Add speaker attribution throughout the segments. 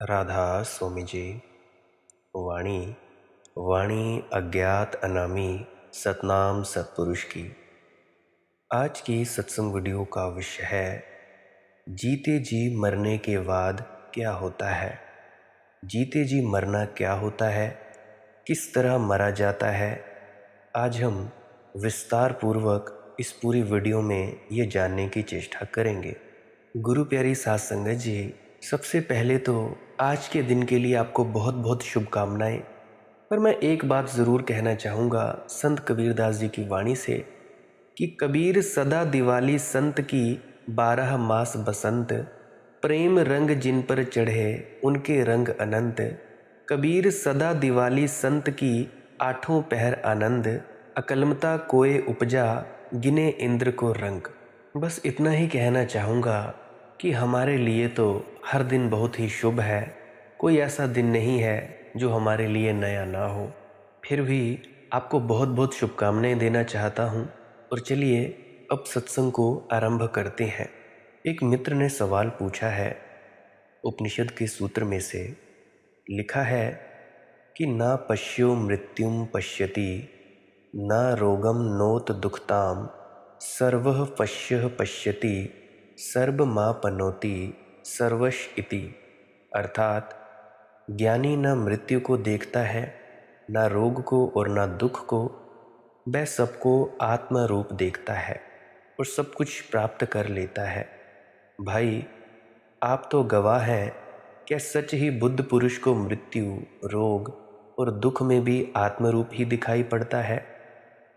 Speaker 1: राधा स्वामी जी। वाणी वाणी अज्ञात अनामी सतनाम सतपुरुष की। आज की सत्संग वीडियो का विषय है जीते जी मरने के बाद क्या होता है। जीते जी मरना क्या होता है, किस तरह मरा जाता है। आज हम विस्तार पूर्वक इस पूरी वीडियो में ये जानने की चेष्टा करेंगे। गुरु प्यारी साध संगत जी, सबसे पहले तो आज के दिन के लिए आपको बहुत बहुत शुभकामनाएं। पर मैं एक बात ज़रूर कहना चाहूँगा संत कबीरदास जी की वाणी से कि कबीर सदा दिवाली संत की 12 मास बसंत, प्रेम रंग जिन पर चढ़े उनके रंग अनंत। कबीर सदा दिवाली संत की 8 पहर आनंद, अकलमता कोय उपजा गिने इंद्र को रंग। बस इतना ही कहना चाहूँगा कि हमारे लिए तो हर दिन बहुत ही शुभ है। कोई ऐसा दिन नहीं है जो हमारे लिए नया ना हो। फिर भी आपको बहुत बहुत शुभकामनाएं देना चाहता हूँ। और चलिए अब सत्संग को आरंभ करते हैं। एक मित्र ने सवाल पूछा है, उपनिषद के सूत्र में से लिखा है कि ना पश्यो मृत्युम पश्यति न रोगम नोत दुखताम सर्वः पश्यः पश्यति सर्वमापनोति सर्वश इति। अर्थात ज्ञानी न मृत्यु को देखता है, न रोग को और न दुख को। वह सबको आत्मा रूप देखता है और सब कुछ प्राप्त कर लेता है। भाई, आप तो गवाह हैं। क्या सच ही बुद्ध पुरुष को मृत्यु, रोग और दुख में भी आत्मरूप ही दिखाई पड़ता है?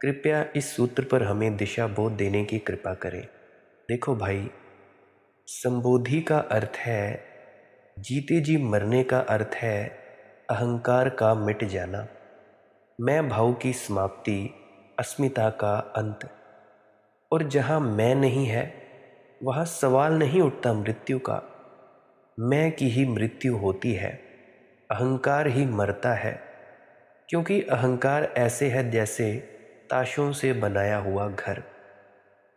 Speaker 1: कृपया इस सूत्र पर हमें दिशा बोध देने की कृपा करें। देखो भाई, संबोधि का अर्थ है जीते जी मरने का अर्थ है अहंकार का मिट जाना, मैं भाव की समाप्ति, अस्मिता का अंत। और जहाँ मैं नहीं है वहाँ सवाल नहीं उठता मृत्यु का। मैं की ही मृत्यु होती है, अहंकार ही मरता है। क्योंकि अहंकार ऐसे है जैसे ताशों से बनाया हुआ घर।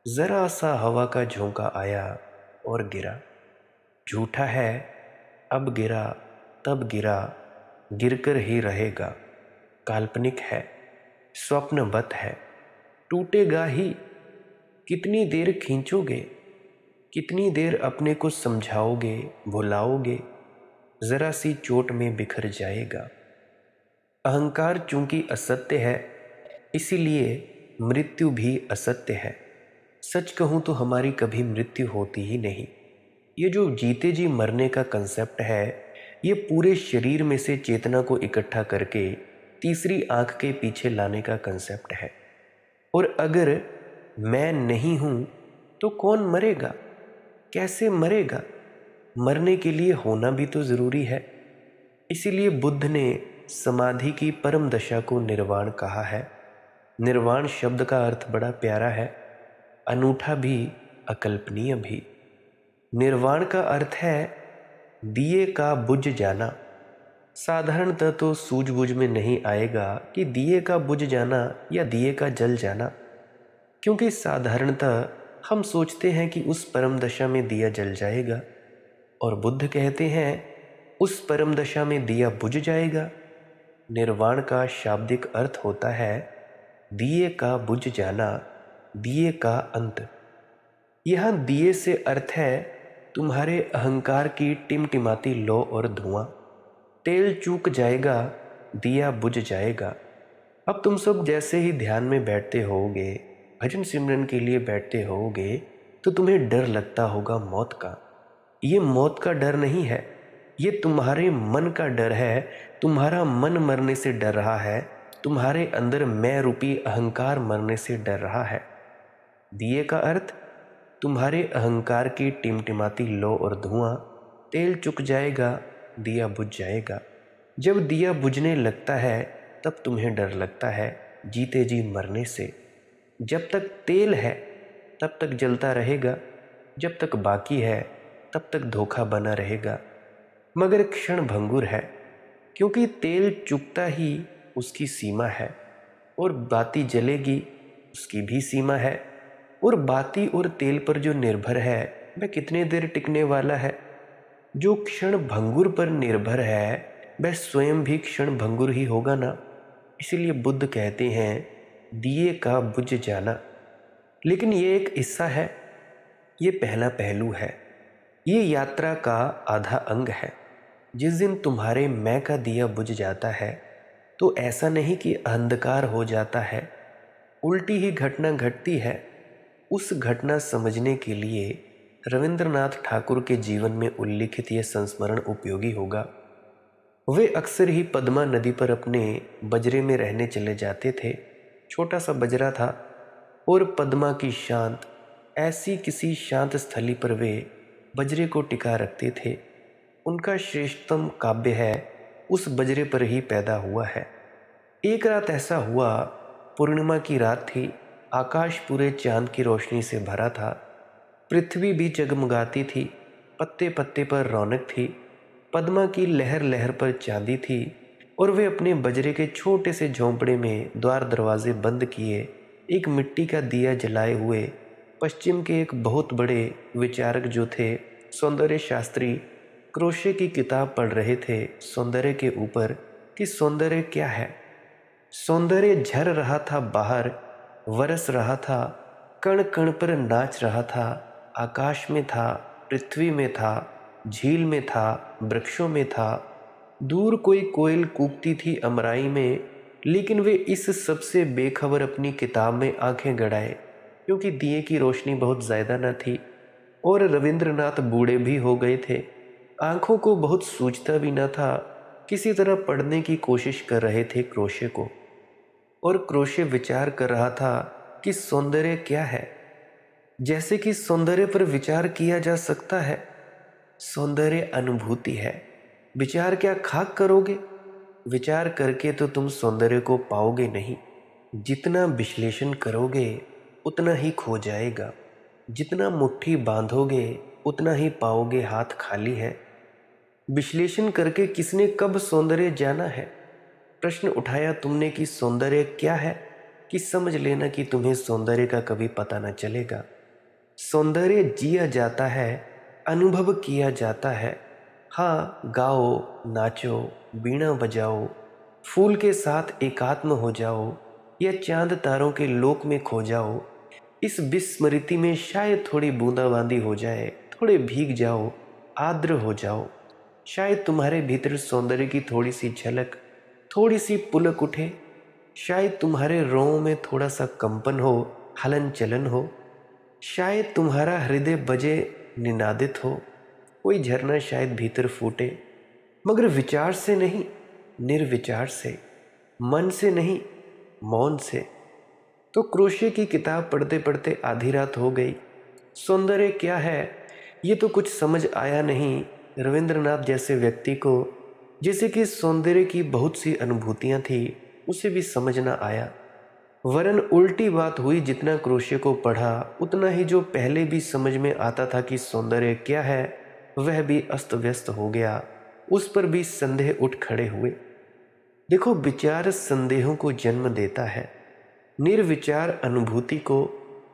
Speaker 1: जरा सा हवा का झोंका आया और गिरा। झूठा है, अब गिरा तब गिरा, गिरकर ही रहेगा। काल्पनिक है, स्वप्नवत है, टूटेगा ही। कितनी देर खींचोगे, कितनी देर अपने को समझाओगे, भुलाओगे। जरा सी चोट में बिखर जाएगा। अहंकार चूंकि असत्य है, इसीलिए मृत्यु भी असत्य है। सच कहूँ तो हमारी कभी मृत्यु होती ही नहीं। ये जो जीते जी मरने का कंसेप्ट है, ये पूरे शरीर में से चेतना को इकट्ठा करके तीसरी आंख के पीछे लाने का कंसेप्ट है। और अगर मैं नहीं हूँ तो कौन मरेगा, कैसे मरेगा? मरने के लिए होना भी तो ज़रूरी है। इसीलिए बुद्ध ने समाधि की परम दशा को निर्वाण कहा है। निर्वाण शब्द का अर्थ बड़ा प्यारा है, अनूठा भी, अकल्पनीय भी। निर्वाण का अर्थ है दिए का बुझ जाना। साधारणतः तो सूझबूझ में नहीं आएगा कि दिए का बुझ जाना या दिए का जल जाना, क्योंकि साधारणतः हम सोचते हैं कि उस परम दशा में दिया जल जाएगा, और बुद्ध कहते हैं उस परम दशा में दिया बुझ जाएगा। निर्वाण का शाब्दिक अर्थ होता है दिए का बुझ जाना, दिए का अंत। यह दिए से अर्थ है तुम्हारे अहंकार की टिमटिमाती लौ और धुआं। तेल चूक जाएगा, दिया बुझ जाएगा। अब तुम सब जैसे ही ध्यान में बैठते होगे, भजन सिमरन के लिए बैठते होगे, तो तुम्हें डर लगता होगा मौत का। ये मौत का डर नहीं है, ये तुम्हारे मन का डर है। तुम्हारा मन मरने से डर रहा है, तुम्हारे अंदर मैं रूपी अहंकार मरने से डर रहा है। दिए का अर्थ तुम्हारे अहंकार की टिमटिमाती लौ और धुआं। तेल चुक जाएगा, दिया बुझ जाएगा। जब दिया बुझने लगता है तब तुम्हें डर लगता है जीते जी मरने से। जब तक तेल है तब तक जलता रहेगा, जब तक बाकी है तब तक धोखा बना रहेगा। मगर क्षण भंगुर है, क्योंकि तेल चुकता ही उसकी सीमा है, और बाती जलेगी उसकी भी सीमा है। और बाती और तेल पर जो निर्भर है वह कितने देर टिकने वाला है। जो क्षण भंगुर पर निर्भर है वह स्वयं भी क्षण भंगुर ही होगा ना। इसीलिए बुद्ध कहते हैं दिए का बुझ जाना। लेकिन ये एक हिस्सा है, ये पहला पहलू है, ये यात्रा का आधा अंग है। जिस दिन तुम्हारे मैं का दिया बुझ जाता है तो ऐसा नहीं कि अंधकार हो जाता है, उल्टी ही घटना घटती है। उस घटना समझने के लिए रविंद्रनाथ ठाकुर के जीवन में उल्लिखित यह संस्मरण उपयोगी होगा। वे अक्सर ही पद्मा नदी पर अपने बजरे में रहने चले जाते थे। छोटा सा बजरा था और पद्मा की शांत ऐसी किसी शांत स्थली पर वे बजरे को टिका रखते थे। उनका श्रेष्ठतम काव्य है उस बजरे पर ही पैदा हुआ है। एक रात ऐसा हुआ, पूर्णिमा की रात थी, आकाश पूरे चांद की रोशनी से भरा था, पृथ्वी भी जगमगाती थी, पत्ते पत्ते पर रौनक थी, पद्मा की लहर लहर पर चांदी थी और वे अपने बजरे के छोटे से झोंपड़े में द्वार दरवाजे बंद किए एक मिट्टी का दिया जलाए हुए पश्चिम के एक बहुत बड़े विचारक जो थे सौंदर्य शास्त्री क्रोशे की किताब पढ़ रहे थे सौंदर्य के ऊपर कि सौंदर्य क्या है। सौंदर्य झर रहा था बाहर, वरस रहा था, कण कण पर नाच रहा था, आकाश में था, पृथ्वी में था, झील में था, वृक्षों में था। दूर कोई कोयल कूकती थी अमराई में, लेकिन वे इस सब से बेखबर अपनी किताब में आंखें गड़ाए, क्योंकि दिए की रोशनी बहुत ज़्यादा न थी और रविंद्रनाथ बूढ़े भी हो गए थे। आंखों को बहुत सूझता भी न था। किसी तरह पढ़ने की कोशिश कर रहे थे क्रोशे को, और क्रोशे विचार कर रहा था कि सौंदर्य क्या है। जैसे कि सौंदर्य पर विचार किया जा सकता है। सौंदर्य अनुभूति है। विचार क्या खाक करोगे? विचार करके तो तुम सौंदर्य को पाओगे नहीं। जितना विश्लेषण करोगे उतना ही खो जाएगा। जितना मुट्ठी बांधोगे उतना ही पाओगे हाथ खाली है। विश्लेषण करके किसने कब सौंदर्य जाना है? प्रश्न उठाया तुमने कि सौंदर्य क्या है, कि समझ लेना कि तुम्हें सौंदर्य का कभी पता न चलेगा। सौंदर्य जिया जाता है, अनुभव किया जाता है। हाँ, गाओ, नाचो, बीणा बजाओ, फूल के साथ एकात्म हो जाओ या चांद तारों के लोक में खो जाओ। इस विस्मृति में शायद थोड़ी बूंदाबांदी हो जाए, थोड़े भीग जाओ, आर्द्र हो जाओ। शायद तुम्हारे भीतर सौंदर्य की थोड़ी सी झलक, थोड़ी सी पुलक उठे। शायद तुम्हारे रोंों में थोड़ा सा कंपन हो, हलन चलन हो। शायद तुम्हारा हृदय बजे निनादित हो। कोई झरना शायद भीतर फूटे, मगर विचार से नहीं, निर्विचार से, मन से नहीं, मौन से। तो क्रोशे की किताब पढ़ते पढ़ते आधी रात हो गई। सौंदर्य क्या है ये तो कुछ समझ आया नहीं रविंद्रनाथ जैसे व्यक्ति को। जैसे कि सौंदर्य की बहुत सी अनुभूतियां थी, उसे भी समझ न आया। वरन उल्टी बात हुई, जितना क्रोशे को पढ़ा उतना ही जो पहले भी समझ में आता था कि सौंदर्य क्या है वह भी अस्त व्यस्त हो गया। उस पर भी संदेह उठ खड़े हुए। देखो, विचार संदेहों को जन्म देता है। निर्विचार अनुभूति को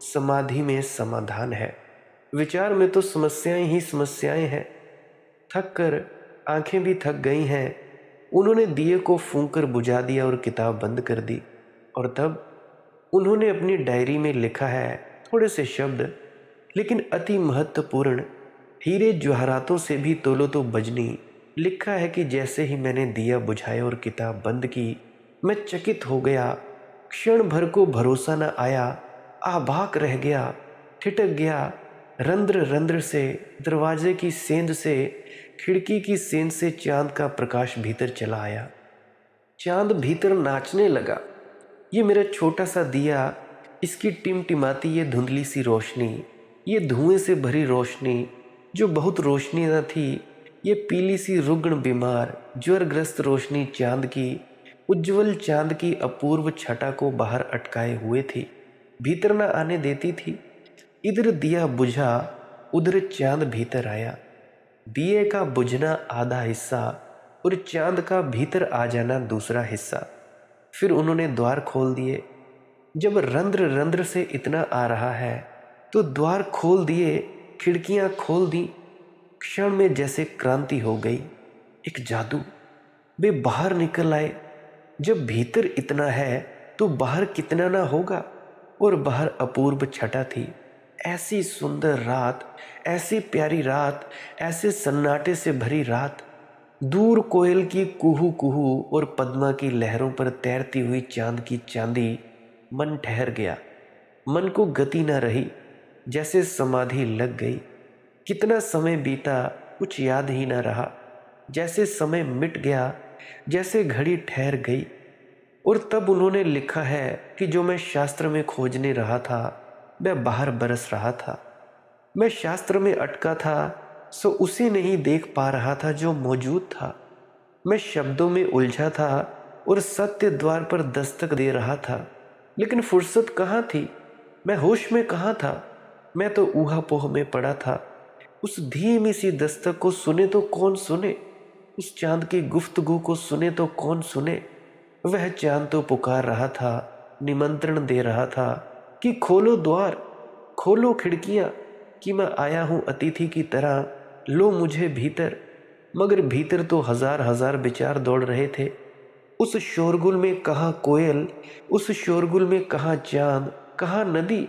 Speaker 1: समाधि में समाधान है। विचार में तो समस्याएं ही समस्याएं हैं। थक कर आंखें भी थक गई हैं। उन्होंने दिए को फूंक कर बुझा दिया और किताब बंद कर दी। और तब उन्होंने अपनी डायरी में लिखा है थोड़े से शब्द, लेकिन अति महत्वपूर्ण, हीरे जवाहरातों से भी तोलो तो बजनी। लिखा है कि जैसे ही मैंने दिया बुझाया और किताब बंद की, मैं चकित हो गया। क्षण भर को भरोसा न आया, आभाक रह गया, ठिठक गया। रंध्र रंध्र से, दरवाजे की सेंध से, खिड़की की सेंध से चांद का प्रकाश भीतर चला आया। चांद भीतर नाचने लगा। ये मेरा छोटा सा दिया, इसकी टिमटिमाती ये धुंधली सी रोशनी, ये धुएं से भरी रोशनी जो बहुत रोशनी न थी, ये पीली सी रुग्ण बीमार ज्वरग्रस्त रोशनी चांद की, उज्जवल चांद की अपूर्व छटा को बाहर अटकाए हुए थी, भीतर न आने देती थी। इधर दिया बुझा, उधर चांद भीतर आया। दिए का बुझना आधा हिस्सा और चांद का भीतर आ जाना दूसरा हिस्सा। फिर उन्होंने द्वार खोल दिए। जब रंध्र रंध्र से इतना आ रहा है तो द्वार खोल दिए, खिड़कियां खोल दी। क्षण में जैसे क्रांति हो गई, एक जादू। वे बाहर निकल आए। जब भीतर इतना है तो बाहर कितना ना होगा। और बाहर अपूर्व छटा थी। ऐसी सुंदर रात, ऐसी प्यारी रात, ऐसे सन्नाटे से भरी रात। दूर कोयल की कुहू कुहू और पद्मा की लहरों पर तैरती हुई चांद की चांदी। मन ठहर गया, मन को गति न रही, जैसे समाधि लग गई। कितना समय बीता कुछ याद ही न रहा, जैसे समय मिट गया, जैसे घड़ी ठहर गई। और तब उन्होंने लिखा है कि जो मैं शास्त्र में खोजने रहा था वह बाहर बरस रहा था। मैं शास्त्र में अटका था सो उसे नहीं देख पा रहा था जो मौजूद था। मैं शब्दों में उलझा था और सत्य द्वार पर दस्तक दे रहा था, लेकिन फुर्सत कहाँ थी। मैं होश में कहाँ था। मैं तो ऊहापोह में पड़ा था। उस धीमी सी दस्तक को सुने तो कौन सुने, उस चांद की गुफ्तगू को सुने तो कौन सुने। वह चांद तो पुकार रहा था, निमंत्रण दे रहा था कि खोलो द्वार, खोलो खिड़कियां, कि मैं आया हूं अतिथि की तरह, लो मुझे भीतर। मगर भीतर तो हजार हजार विचार दौड़ रहे थे। उस शोरगुल में कहाँ कोयल, उस शोरगुल में कहाँ चांद, कहाँ नदी।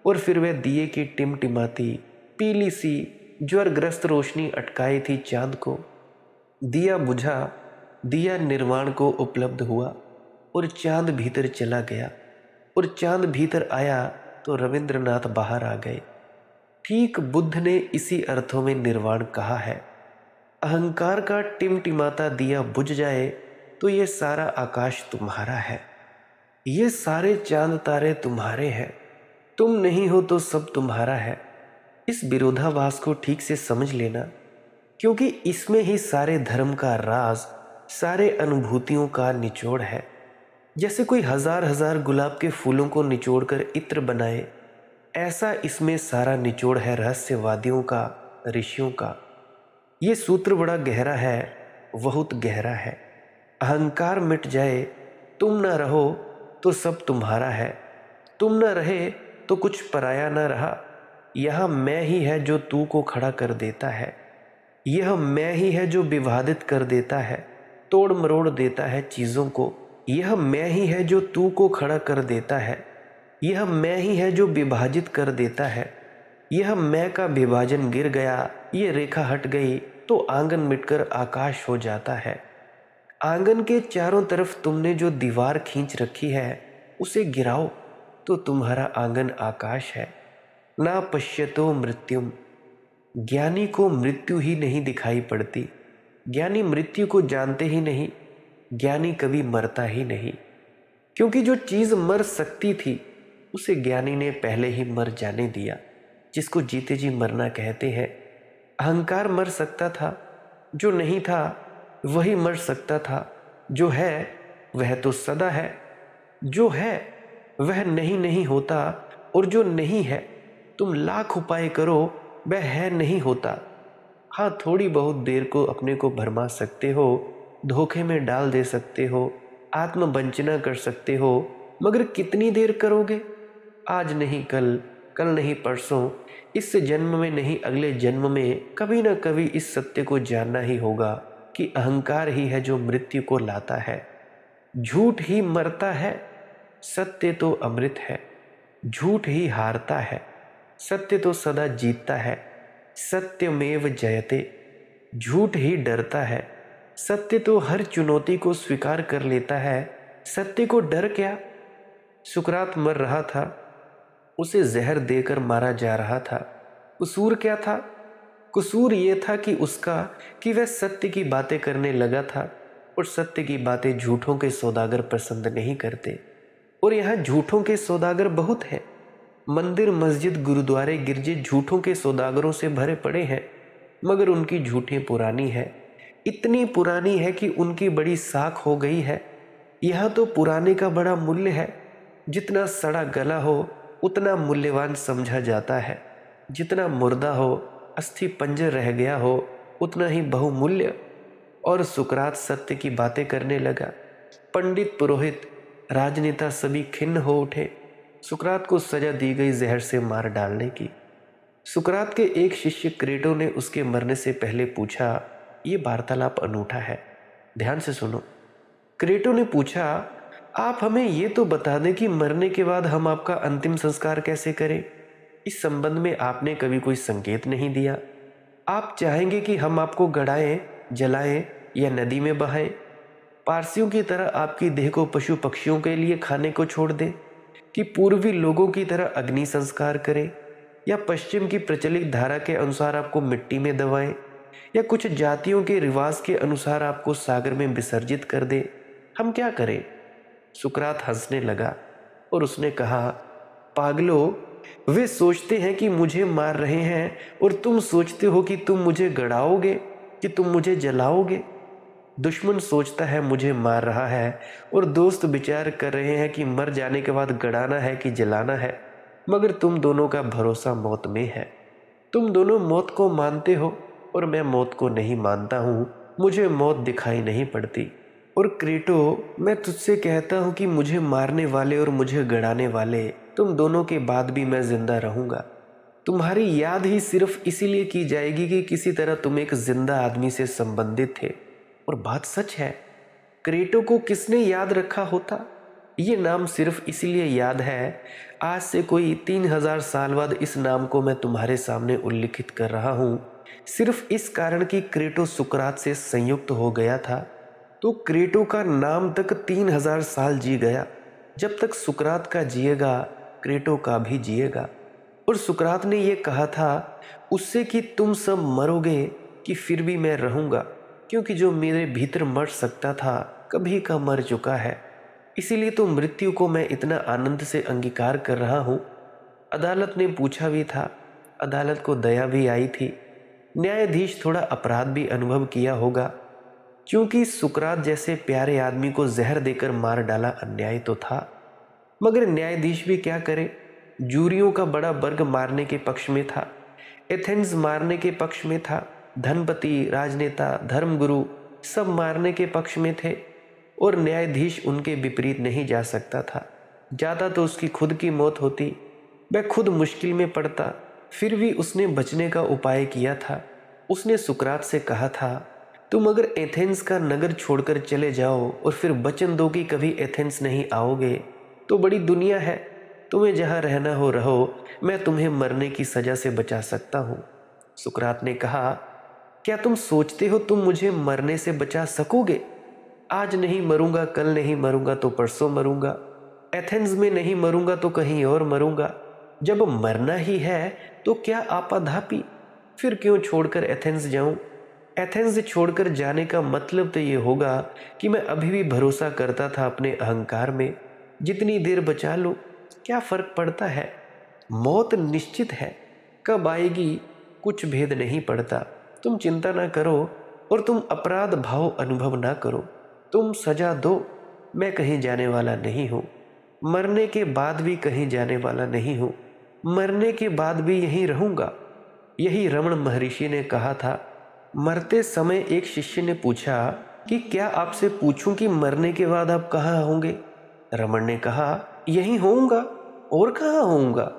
Speaker 1: और फिर वह दिए की टिमटिमाती पीली सी ज्वरग्रस्त रोशनी अटकाई थी चांद को। दिया बुझा, दिया निर्वाण को उपलब्ध हुआ और चांद भीतर चला गया। और चांद भीतर आया तो रविंद्रनाथ बाहर आ गए। ठीक बुद्ध ने इसी अर्थों में निर्वाण कहा है। अहंकार का टिमटिमाता दिया बुझ जाए तो ये सारा आकाश तुम्हारा है, ये सारे चांद तारे तुम्हारे हैं। तुम नहीं हो तो सब तुम्हारा है। इस विरोधाभास को ठीक से समझ लेना, क्योंकि इसमें ही सारे धर्म का राज, सारे अनुभूतियों का निचोड़ है। जैसे कोई हजार हजार गुलाब के फूलों को निचोड़कर इत्र बनाए, ऐसा इसमें सारा निचोड़ है रहस्यवादियों का, ऋषियों का। ये सूत्र बड़ा गहरा है, बहुत गहरा है। अहंकार मिट जाए, तुम ना रहो तो सब तुम्हारा है। तुम ना रहे तो कुछ पराया ना रहा। यह मैं ही है जो तू को खड़ा कर देता है। यह मैं ही है जो विवादित कर देता है, तोड़ मरोड़ देता है चीज़ों को। यह मैं ही है जो तू को खड़ा कर देता है। यह मैं ही है जो विभाजित कर देता है। यह मैं का विभाजन गिर गया, ये रेखा हट गई तो आंगन मिटकर आकाश हो जाता है। आंगन के चारों तरफ तुमने जो दीवार खींच रखी है उसे गिराओ तो तुम्हारा आंगन आकाश है। ना पश्यतो मृत्युम, ज्ञानी को मृत्यु ही नहीं दिखाई पड़ती। ज्ञानी मृत्यु को जानते ही नहीं। ज्ञानी कभी मरता ही नहीं, क्योंकि जो चीज मर सकती थी उसे ज्ञानी ने पहले ही मर जाने दिया, जिसको जीते जी मरना कहते हैं। अहंकार मर सकता था, जो नहीं था वही मर सकता था। जो है वह तो सदा है, जो है वह नहीं नहीं होता, और जो नहीं है तुम लाख उपाय करो वह है नहीं होता। हाँ, थोड़ी बहुत देर को अपने को भरमा सकते हो, धोखे में डाल दे सकते हो, आत्मवंचना कर सकते हो, मगर कितनी देर करोगे? आज नहीं कल, कल नहीं परसों, इस जन्म में नहीं अगले जन्म में कभी ना कभी इस सत्य को जानना ही होगा कि अहंकार ही है जो मृत्यु को लाता है। झूठ ही मरता है, सत्य तो अमृत है। झूठ ही हारता है, सत्य तो सदा जीतता है। सत्यमेव जयते, झूठ ही डरता है, सत्य तो हर चुनौती को स्वीकार कर लेता है। सत्य को डर क्या? सुकरात मर रहा था, उसे जहर देकर मारा जा रहा था। कसूर क्या था? कसूर ये था कि वह सत्य की बातें करने लगा था, और सत्य की बातें झूठों के सौदागर पसंद नहीं करते। और यहाँ झूठों के सौदागर बहुत हैं। मंदिर, मस्जिद, गुरुद्वारे, गिरजे झूठों के सौदागरों से भरे पड़े हैं, मगर उनकी झूठें पुरानी है। इतनी पुरानी है कि उनकी बड़ी साख हो गई है। यहाँ तो पुराने का बड़ा मूल्य है। जितना सड़ा गला हो उतना मूल्यवान समझा जाता है। जितना मुर्दा हो, अस्थि पंजर रह गया हो, उतना ही बहुमूल्य। और सुकरात सत्य की बातें करने लगा। पंडित, पुरोहित, राजनेता सभी खिन्न हो उठे। सुकरात को सजा दी गई जहर से मार डालने की। सुकरात के एक शिष्य क्रेटो ने उसके मरने से पहले पूछा। ये वार्तालाप अनूठा है, ध्यान से सुनो। क्रेटो ने पूछा, आप हमें ये तो बता दें कि मरने के बाद हम आपका अंतिम संस्कार कैसे करें। इस संबंध में आपने कभी कोई संकेत नहीं दिया। आप चाहेंगे कि हम आपको गड़ाएं, जलाएं या नदी में बहाएं? पारसियों की तरह आपकी देह को पशु पक्षियों के लिए खाने को छोड़ दें, कि पूर्वी लोगों की तरह अग्नि संस्कार करें, या पश्चिम की प्रचलित धारा के अनुसार आपको मिट्टी में दबाएं, या कुछ जातियों के रिवाज के अनुसार आपको सागर में विसर्जित कर दे? हम क्या करें? सुकरात हंसने लगा और उसने कहा, पागलों, वे सोचते हैं कि मुझे मार रहे हैं और तुम सोचते हो कि तुम मुझे गड़ाओगे, कि तुम मुझे जलाओगे। दुश्मन सोचता है मुझे मार रहा है और दोस्त विचार कर रहे हैं कि मर जाने के बाद गड़ाना है कि जलाना है, मगर तुम दोनों का भरोसा मौत में है। तुम दोनों मौत को मानते हो और मैं मौत को नहीं मानता हूँ। मुझे मौत दिखाई नहीं पड़ती। और क्रेटो, मैं तुझसे कहता हूँ कि मुझे मारने वाले और मुझे गड़ाने वाले, तुम दोनों के बाद भी मैं जिंदा रहूंगा। तुम्हारी याद ही सिर्फ इसीलिए की जाएगी कि किसी तरह तुम एक जिंदा आदमी से संबंधित थे। और बात सच है, क्रेटो को किसने याद रखा होता? ये नाम सिर्फ इसीलिए याद है, आज से कोई 3000 साल बाद इस नाम को मैं तुम्हारे सामने उल्लिखित कर रहा हूँ, सिर्फ इस कारण कि क्रेटो सुकरात से संयुक्त हो गया था। तो क्रेटो का नाम तक 3000 साल जी गया। जब तक सुकरात का जिएगा, क्रेटो का भी जिएगा। और सुकरात ने यह कहा था उससे कि तुम सब मरोगे, कि फिर भी मैं रहूंगा, क्योंकि जो मेरे भीतर मर सकता था कभी का मर चुका है। इसीलिए तो मृत्यु को मैं इतना आनंद से अंगीकार कर रहा हूँ। अदालत ने पूछा भी था, अदालत को दया भी आई थी। न्यायाधीश थोड़ा अपराध भी अनुभव किया होगा, क्योंकि सुकरात जैसे प्यारे आदमी को जहर देकर मार डाला अन्याय तो था। मगर न्यायाधीश भी क्या करे? जूरियों का बड़ा वर्ग मारने के पक्ष में था, एथेंस मारने के पक्ष में था, धनपति, राजनेता, धर्मगुरु सब मारने के पक्ष में थे, और न्यायाधीश उनके विपरीत नहीं जा सकता था। जाता तो उसकी खुद की मौत होती, वह खुद मुश्किल में पड़ता। फिर भी उसने बचने का उपाय किया था। उसने सुकरात से कहा था, तुम अगर एथेंस का नगर छोड़कर चले जाओ और फिर वचन दो कि कभी एथेंस नहीं आओगे, तो बड़ी दुनिया है, तुम्हें जहाँ रहना हो रहो, मैं तुम्हें मरने की सजा से बचा सकता हूँ। सुकरात ने कहा, क्या तुम सोचते हो तुम मुझे मरने से बचा सकोगे? आज नहीं मरूंगा, कल नहीं मरूंगा तो परसों मरूंगा, एथेंस में नहीं मरूंगा तो कहीं और मरूंगा। जब मरना ही है तो क्या आपाधापी, फिर क्यों छोड़कर एथेंस जाऊं? एथेंस छोड़कर जाने का मतलब तो ये होगा कि मैं अभी भी भरोसा करता था अपने अहंकार में। जितनी देर बचा लो, क्या फर्क पड़ता है? मौत निश्चित है, कब आएगी कुछ भेद नहीं पड़ता। तुम चिंता ना करो और तुम अपराध भाव अनुभव ना करो। तुम सजा दो, मैं कहीं जाने वाला नहीं हूँ। मरने के बाद भी कहीं जाने वाला नहीं हूँ। मरने के बाद भी यहीं रहूँगा। यही रमण महर्षि ने कहा था। मरते समय एक शिष्य ने पूछा कि क्या आपसे पूछूं कि मरने के बाद आप कहाँ होंगे? रमण ने कहा, यहीं होऊंगा, और कहाँ होऊंगा?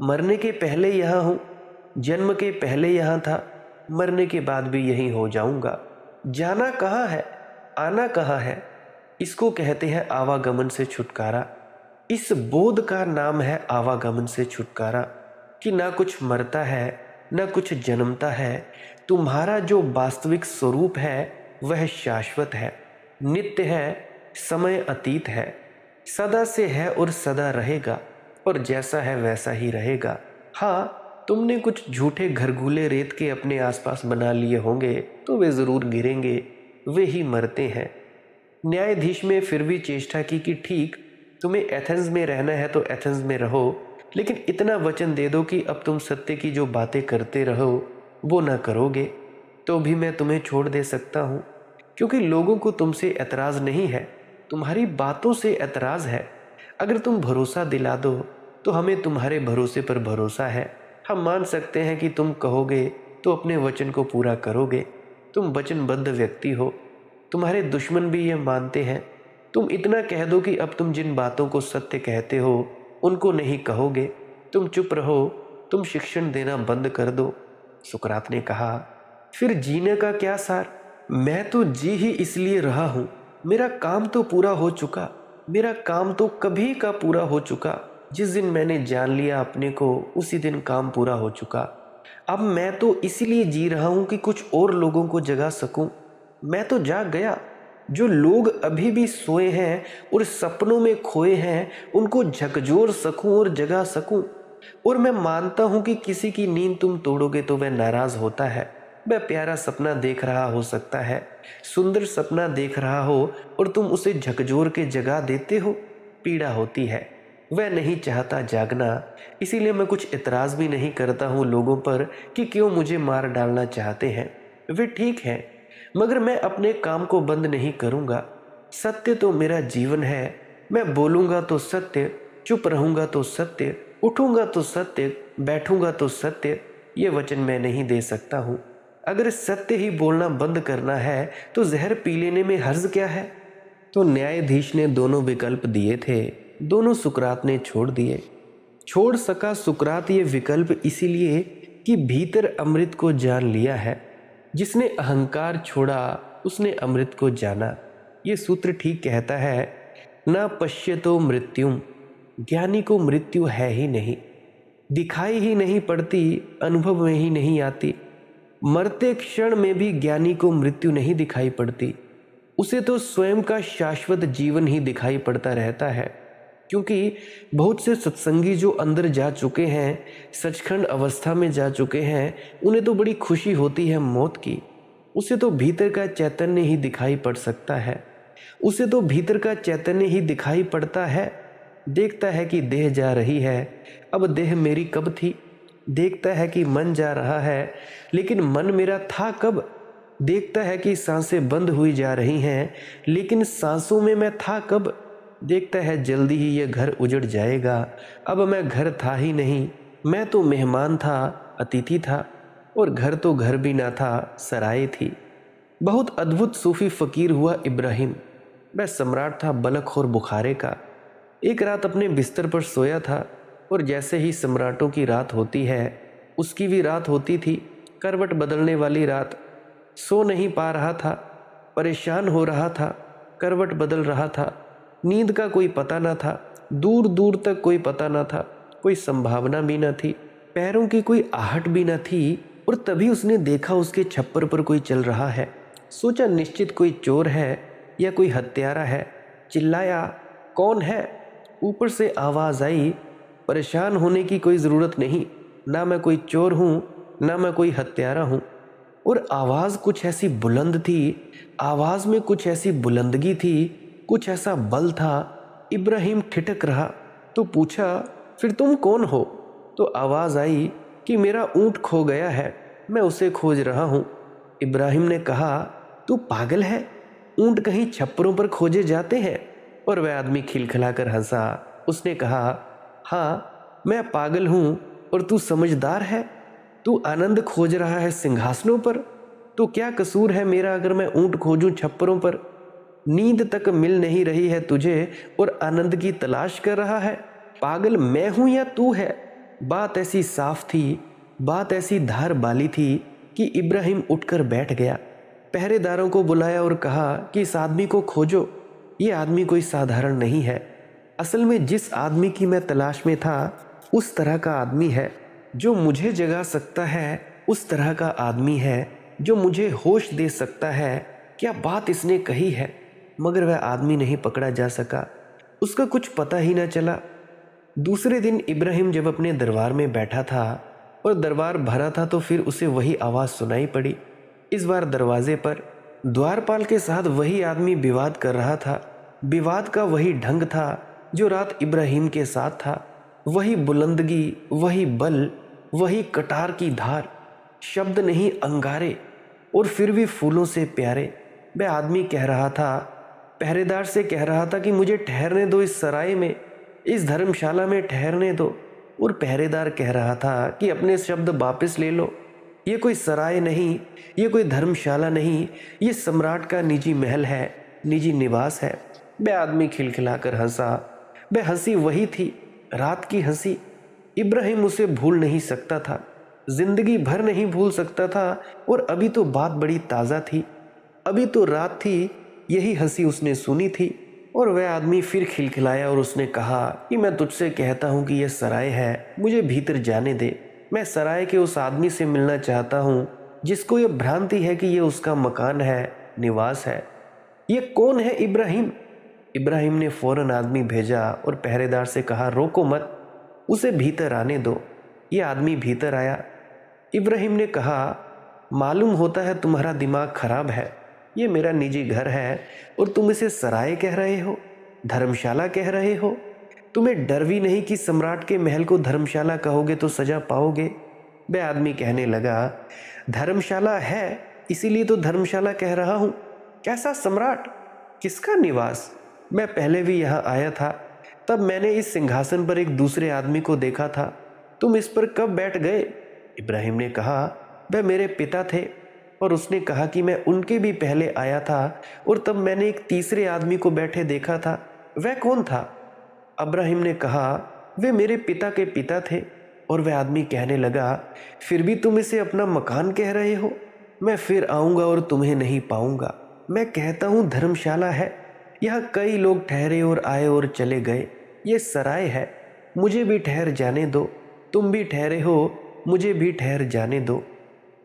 Speaker 1: मरने के पहले यहाँ हूँ, जन्म के पहले यहाँ था, मरने के बाद भी यहीं हो जाऊंगा। जाना कहाँ है, आना कहाँ है? इसको कहते हैं आवागमन से छुटकारा। इस बोध का नाम है आवागमन से छुटकारा, कि ना कुछ मरता है ना कुछ जन्मता है। तुम्हारा जो वास्तविक स्वरूप है वह शाश्वत है, नित्य है, समय अतीत है, सदा से है और सदा रहेगा, और जैसा है वैसा ही रहेगा। हाँ, तुमने कुछ झूठे घरगुले रेत के अपने आसपास बना लिए होंगे, तो वे जरूर गिरेंगे, वे ही मरते हैं। न्यायाधीश में फिर भी चेष्टा की कि ठीक, तुम्हें एथेंस में रहना है तो एथेंस में रहो, लेकिन इतना वचन दे दो कि अब तुम सत्य की जो बातें करते रहो वो ना करोगे, तो भी मैं तुम्हें छोड़ दे सकता हूँ, क्योंकि लोगों को तुमसे एतराज़ नहीं है, तुम्हारी बातों से एतराज़ है। अगर तुम भरोसा दिला दो तो हमें तुम्हारे भरोसे पर भरोसा है। हम मान सकते हैं कि तुम कहोगे तो अपने वचन को पूरा करोगे। तुम वचनबद्ध व्यक्ति हो, तुम्हारे दुश्मन भी ये मानते हैं। तुम इतना कह दो कि अब तुम जिन बातों को सत्य कहते हो उनको नहीं कहोगे। तुम चुप रहो तुम शिक्षण देना बंद कर दो। सुकरात ने कहा, फिर जीने का क्या सार? मैं तो जी ही इसलिए रहा हूं। मेरा काम तो पूरा हो चुका। मेरा काम तो कभी का पूरा हो चुका। जिस दिन मैंने जान लिया अपने को, उसी दिन काम पूरा हो चुका। अब मैं तो इसीलिए जी रहा हूं कि कुछ और लोगों को जगा सकूं। मैं तो जाग गया। जो लोग अभी भी सोए हैं और सपनों में खोए हैं, उनको झकझोर सकूं और जगा सकूं। और मैं मानता हूं कि किसी की नींद तुम तोड़ोगे तो वह नाराज होता है। वह प्यारा सपना देख रहा हो सकता है, सुंदर सपना देख रहा हो, और तुम उसे झकझोर के जगा देते हो। पीड़ा होती है। वह नहीं चाहता जागना। इसीलिए मैं कुछ इतराज भी नहीं करता हूं लोगों पर कि क्यों मुझे मार डालना चाहते हैं। वे ठीक है, मगर मैं अपने काम को बंद नहीं करूंगा। सत्य तो मेरा जीवन है। मैं बोलूंगा तो सत्य, चुप रहूंगा तो सत्य, उठूंगा तो सत्य, बैठूंगा तो सत्य। ये वचन मैं नहीं दे सकता हूं। अगर सत्य ही बोलना बंद करना है तो जहर पी लेने में हर्ज क्या है? तो न्यायाधीश ने दोनों विकल्प दिए थे, दोनों सुकरात ने छोड़ दिए। छोड़ सका सुकरात ये विकल्प इसीलिए कि भीतर अमृत को जान लिया है। जिसने अहंकार छोड़ा उसने अमृत को जाना। ये सूत्र ठीक कहता है, ना पश्यतो मृत्युम। ज्ञानी को मृत्यु है ही नहीं, दिखाई ही नहीं पड़ती, अनुभव में ही नहीं आती। मरते क्षण में भी ज्ञानी को मृत्यु नहीं दिखाई पड़ती। उसे तो स्वयं का शाश्वत जीवन ही दिखाई पड़ता रहता है। क्योंकि बहुत से सत्संगी जो अंदर जा चुके हैं, सचखंड अवस्था में जा चुके हैं, उन्हें तो बड़ी खुशी होती है मौत की। उसे तो भीतर का चैतन्य ही दिखाई पड़ सकता है। उसे तो भीतर का चैतन्य ही दिखाई पड़ता है। देखता है कि देह जा रही है, अब देह मेरी कब थी। देखता है कि मन जा रहा है, लेकिन मन मेरा था कब। देखता है कि सांसें बंद हुई जा रही हैं, लेकिन सांसों में मैं था कब। देखता है जल्दी ही यह घर उजड़ जाएगा, अब मैं घर था ही नहीं। मैं तो मेहमान था, अतिथि था, और घर तो घर भी ना था, सराय थी। बहुत अद्भुत सूफी फकीर हुआ इब्राहिम। वह सम्राट था बलख और बुखारे का। एक रात अपने बिस्तर पर सोया था, और जैसे ही सम्राटों की रात होती है, उसकी भी रात होती थी, करवट बदलने वाली रात। सो नहीं पा रहा था, परेशान हो रहा था, करवट बदल रहा था। नींद का कोई पता ना था, दूर दूर तक कोई पता ना था, कोई संभावना भी ना थी, पैरों की कोई आहट भी ना थी। और तभी उसने देखा उसके छप्पर पर कोई चल रहा है। सोचा निश्चित कोई चोर है या कोई हत्यारा है। चिल्लाया, कौन है? ऊपर से आवाज आई, परेशान होने की कोई ज़रूरत नहीं, ना मैं कोई चोर हूँ, ना मैं कोई हत्यारा हूँ। और आवाज़ कुछ ऐसी बुलंद थी, आवाज़ में कुछ ऐसी बुलंदगी थी, कुछ ऐसा बल था। इब्राहिम ठिठक रहा तो पूछा, फिर तुम कौन हो? तो आवाज़ आई कि मेरा ऊँट खो गया है, मैं उसे खोज रहा हूँ। इब्राहिम ने कहा, तू पागल है? ऊँट कहीं छप्परों पर खोजे जाते हैं? और वह आदमी खिलखिलाकर हंसा। उसने कहा, हाँ मैं पागल हूँ और तू समझदार है। तू आनंद खोज रहा है सिंहासनों पर, तो क्या कसूर है मेरा अगर मैं ऊँट खोजूं छप्परों पर? नींद तक मिल नहीं रही है तुझे और आनंद की तलाश कर रहा है। पागल मैं हूं या तू है? बात ऐसी साफ थी, बात ऐसी धार बाली थी कि इब्राहिम उठकर बैठ गया। पहरेदारों को बुलाया और कहा कि इस आदमी को खोजो। ये आदमी कोई साधारण नहीं है। असल में जिस आदमी की मैं तलाश में था, उस तरह का आदमी है। जो मुझे जगा सकता है, उस तरह का आदमी है। जो मुझे होश दे सकता है। क्या बात इसने कही है। मगर वह आदमी नहीं पकड़ा जा सका। उसका कुछ पता ही न चला। दूसरे दिन इब्राहिम जब अपने दरबार में बैठा था और दरबार भरा था, तो फिर उसे वही आवाज़ सुनाई पड़ी। इस बार दरवाजे पर द्वारपाल के साथ वही आदमी विवाद कर रहा था। विवाद का वही ढंग था जो रात इब्राहिम के साथ था। वही बुलंदगी, वही बल, वही कटार की धार। शब्द नहीं अंगारे, और फिर भी फूलों से प्यारे। वह आदमी कह रहा था, पहरेदार से कह रहा था कि मुझे ठहरने दो इस सराय में, इस धर्मशाला में ठहरने दो। और पहरेदार कह रहा था कि अपने शब्द वापस ले लो। ये कोई सराय नहीं, ये कोई धर्मशाला नहीं, ये सम्राट का निजी महल है, निजी निवास है। वह आदमी खिलखिलाकर हंसा। वह हंसी वही थी, रात की हंसी। इब्राहिम उसे भूल नहीं सकता था, जिंदगी भर नहीं भूल सकता था। और अभी तो बात बड़ी ताज़ा थी, अभी तो रात थी, यही हंसी उसने सुनी थी। और वह आदमी फिर खिलखिलाया और उसने कहा कि मैं तुझसे कहता हूँ कि यह सराय है, मुझे भीतर जाने दे। मैं सराय के उस आदमी से मिलना चाहता हूँ जिसको यह भ्रांति है कि यह उसका मकान है, निवास है। ये कौन है इब्राहिम? इब्राहिम ने फौरन आदमी भेजा और पहरेदार से कहा, रोको मत, उसे भीतर आने दो। ये आदमी भीतर आया। इब्राहिम ने कहा, मालूम होता है तुम्हारा दिमाग खराब है, ये मेरा निजी घर है और तुम इसे सराय कह रहे हो, धर्मशाला कह रहे हो। तुम्हें डर भी नहीं कि सम्राट के महल को धर्मशाला कहोगे तो सजा पाओगे? वह आदमी कहने लगा, धर्मशाला है इसीलिए तो धर्मशाला कह रहा हूं। कैसा सम्राट? किसका निवास? मैं पहले भी यहाँ आया था, तब मैंने इस सिंहासन पर एक दूसरे आदमी को देखा था। तुम इस पर कब बैठ गए? इब्राहिम ने कहा, वह मेरे पिता थे। और उसने कहा कि मैं उनके भी पहले आया था और तब मैंने एक तीसरे आदमी को बैठे देखा था। वह कौन था? इब्राहिम ने कहा, वे मेरे पिता के पिता थे। और वह आदमी कहने लगा, फिर भी तुम इसे अपना मकान कह रहे हो? मैं फिर आऊँगा और तुम्हें नहीं पाऊँगा। मैं कहता हूँ धर्मशाला है, यहाँ कई लोग ठहरे और आए और चले गए। ये सराय है, मुझे भी ठहर जाने दो। तुम भी ठहरे हो, मुझे भी ठहर जाने दो।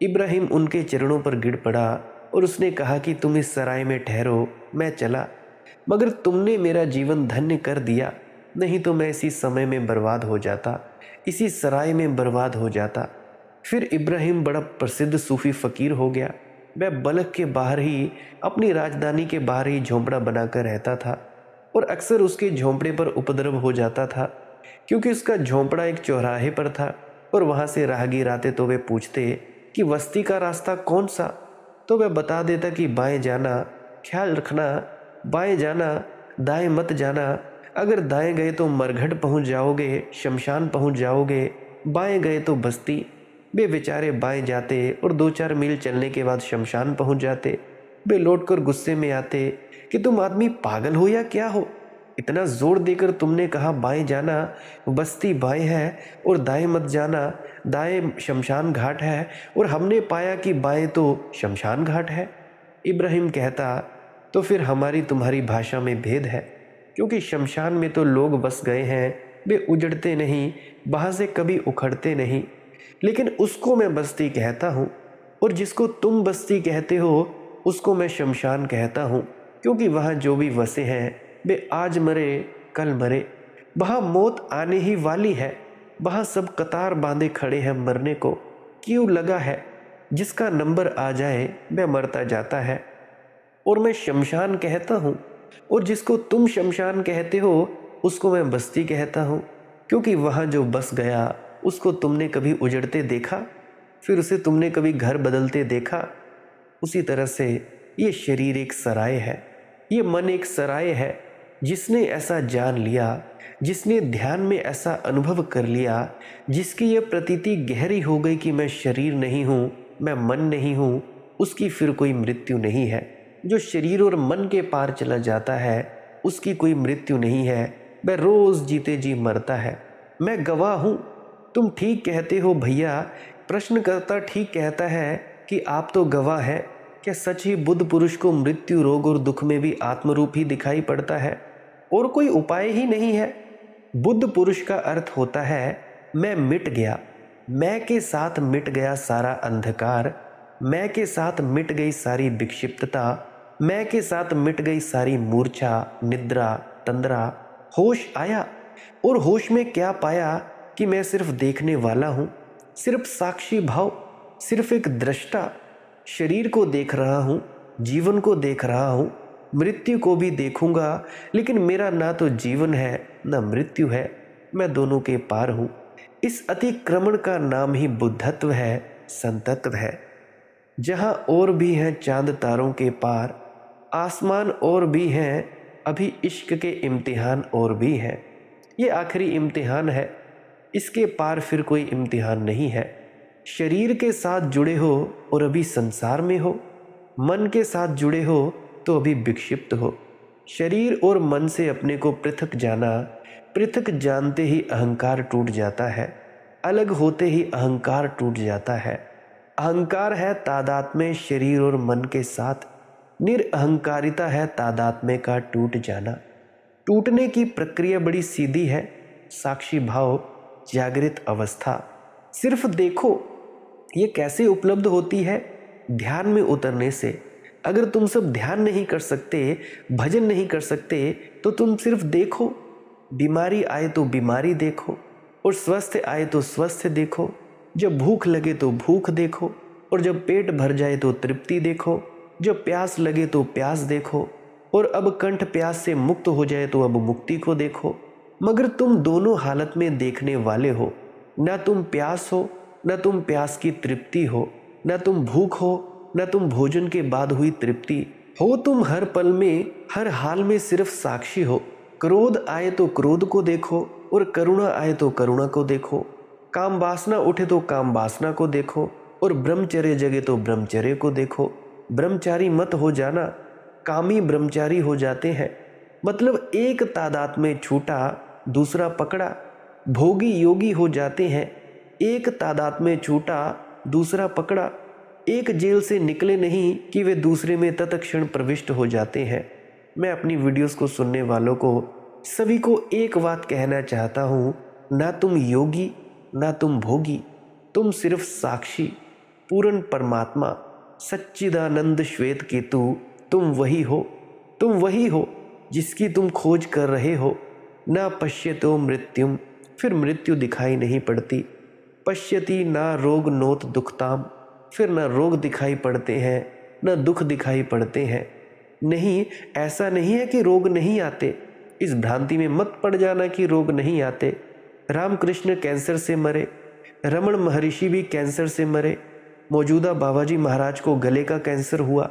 Speaker 1: इब्राहिम उनके चरणों पर गिर पड़ा और उसने कहा कि तुम इस सराय में ठहरो, मैं चला, मगर तुमने मेरा जीवन धन्य कर दिया, नहीं तो मैं इसी समय में बर्बाद हो जाता, इसी सराय में बर्बाद हो जाता। फिर इब्राहिम बड़ा प्रसिद्ध सूफी फ़कीर हो गया। वह बलख के बाहर ही, अपनी राजधानी के बाहर ही झोंपड़ा बनाकर रहता था और अक्सर उसके झोंपड़े पर उपद्रव हो जाता था, क्योंकि उसका झोंपड़ा एक चौराहे पर था और वहाँ से राहगीर आते तो वे पूछते कि बस्ती का रास्ता कौन सा? तो वह बता देता कि बाएं जाना, ख्याल रखना, बाएं जाना, दाएं मत जाना। अगर दाएं गए तो मरघट पहुंच जाओगे, शमशान पहुंच जाओगे, बाएं गए तो बस्ती। वे बेचारे बाएं जाते और 2-4 मील चलने के बाद शमशान पहुंच जाते। वे लौटकर गुस्से में आते कि तुम आदमी पागल हो या क्या हो? इतना जोर देकर तुमने कहा बाएं जाना, बस्ती बाएं है, और दाएं मत जाना, दाएं शमशान घाट है, और हमने पाया कि बाएं तो शमशान घाट है। इब्राहिम कहता, तो फिर हमारी तुम्हारी भाषा में भेद है, क्योंकि शमशान में तो लोग बस गए हैं, वे उजड़ते नहीं, वहाँ से कभी उखड़ते नहीं। लेकिन उसको मैं बस्ती कहता हूँ, और जिसको तुम बस्ती कहते हो उसको मैं शमशान कहता हूँ, क्योंकि वहाँ जो भी बसे हैं वे आज मरे कल मरे। वहाँ मौत आने ही वाली है, वहाँ सब कतार बांधे खड़े हैं मरने को। क्यों लगा है, जिसका नंबर आ जाए वह मरता जाता है। और मैं शमशान कहता हूँ, और जिसको तुम शमशान कहते हो उसको मैं बस्ती कहता हूँ, क्योंकि वहाँ जो बस गया उसको तुमने कभी उजड़ते देखा? फिर उसे तुमने कभी घर बदलते देखा? उसी तरह से ये शरीर एक सराय है, ये मन एक सराय है। जिसने ऐसा जान लिया, जिसने ध्यान में ऐसा अनुभव कर लिया, जिसकी यह प्रतीति गहरी हो गई कि मैं शरीर नहीं हूँ, मैं मन नहीं हूँ, उसकी फिर कोई मृत्यु नहीं है। जो शरीर और मन के पार चला जाता है उसकी कोई मृत्यु नहीं है, वह रोज़ जीते जी मरता है। मैं गवाह हूँ। तुम ठीक कहते हो भैया, प्रश्नकर्ता ठीक कहता है कि आप तो गवाह हैं। क्या सच ही बुद्ध पुरुष को मृत्यु, रोग और दुख में भी आत्मरूप ही दिखाई पड़ता है और कोई उपाय ही नहीं है? बुद्ध पुरुष का अर्थ होता है मैं मिट गया, मैं के साथ मिट गया सारा अंधकार, मैं के साथ मिट गई सारी विक्षिप्तता, मैं के साथ मिट गई सारी मूर्छा, निद्रा, तंद्रा। होश आया, और होश में क्या पाया कि मैं सिर्फ देखने वाला हूँ, सिर्फ साक्षी भाव, सिर्फ एक दृष्टा। शरीर को देख रहा हूँ, जीवन को देख रहा हूँ, मृत्यु को भी देखूंगा, लेकिन मेरा ना तो जीवन है ना मृत्यु है, मैं दोनों के पार हूँ। इस अतिक्रमण का नाम ही बुद्धत्व है, संतत्व है। जहाँ और भी हैं चांद तारों के पार, आसमान और भी हैं, अभी इश्क के इम्तिहान और भी हैं। ये आखिरी इम्तिहान है, इसके पार फिर कोई इम्तिहान नहीं है। शरीर के साथ जुड़े हो और अभी संसार में हो, मन के साथ जुड़े हो तो अभी विक्षिप्त हो। शरीर और मन से अपने को पृथक जाना, पृथक जानते ही अहंकार टूट जाता है, अलग होते ही अहंकार टूट जाता है। अहंकार है तादात्म्य शरीर और मन के साथ, निरअहंकारिता है तादात्म्य का टूट जाना। टूटने की प्रक्रिया बड़ी सीधी है, साक्षी भाव, जागृत अवस्था। सिर्फ देखो ये कैसे उपलब्ध होती है, ध्यान में उतरने से। अगर तुम सब ध्यान नहीं कर सकते, भजन नहीं कर सकते, तो तुम सिर्फ देखो। बीमारी आए तो बीमारी देखो, और स्वस्थ आए तो स्वस्थ देखो। जब भूख लगे तो भूख देखो, और जब पेट भर जाए तो तृप्ति देखो। जब प्यास लगे तो प्यास देखो, और अब कंठ प्यास से मुक्त हो जाए तो अब मुक्ति को देखो। मगर तुम दोनों हालत में देखने वाले हो। न तुम प्यास हो, न तुम प्यास की तृप्ति हो, न तुम भूख हो, न तुम भोजन के बाद हुई तृप्ति हो। तुम हर पल में, हर हाल में सिर्फ साक्षी हो। क्रोध आए तो क्रोध को देखो, और करुणा आए तो करुणा को देखो। काम वासना उठे तो काम वासना को देखो, और ब्रह्मचर्य जगे तो ब्रह्मचर्य को देखो। ब्रह्मचारी मत हो जाना, कामी ब्रह्मचारी हो जाते हैं। मतलब एक तादाद में छूटा, दूसरा पकड़ा। भोगी योगी हो जाते हैं, एक तादाद में छूटा, दूसरा पकड़ा। एक जेल से निकले नहीं कि वे दूसरे में तत्क्षण प्रविष्ट हो जाते हैं। मैं अपनी वीडियोस को सुनने वालों को, सभी को एक बात कहना चाहता हूँ, ना तुम योगी, ना तुम भोगी, तुम सिर्फ साक्षी, पूर्ण परमात्मा, सच्चिदानंद श्वेत केतु। तुम वही हो, तुम वही हो जिसकी तुम खोज कर रहे हो। ना पश्यतो मृत्युम, फिर मृत्यु दिखाई नहीं पड़ती। पश्यति ना रोग नोत दुखताम, फिर ना रोग दिखाई पड़ते हैं, ना दुख दिखाई पड़ते हैं। नहीं, ऐसा नहीं है कि रोग नहीं आते। इस भ्रांति में मत पड़ जाना कि रोग नहीं आते। रामकृष्ण कैंसर से मरे, रमण महर्षि भी कैंसर से मरे। मौजूदा बाबाजी महाराज को गले का कैंसर हुआ।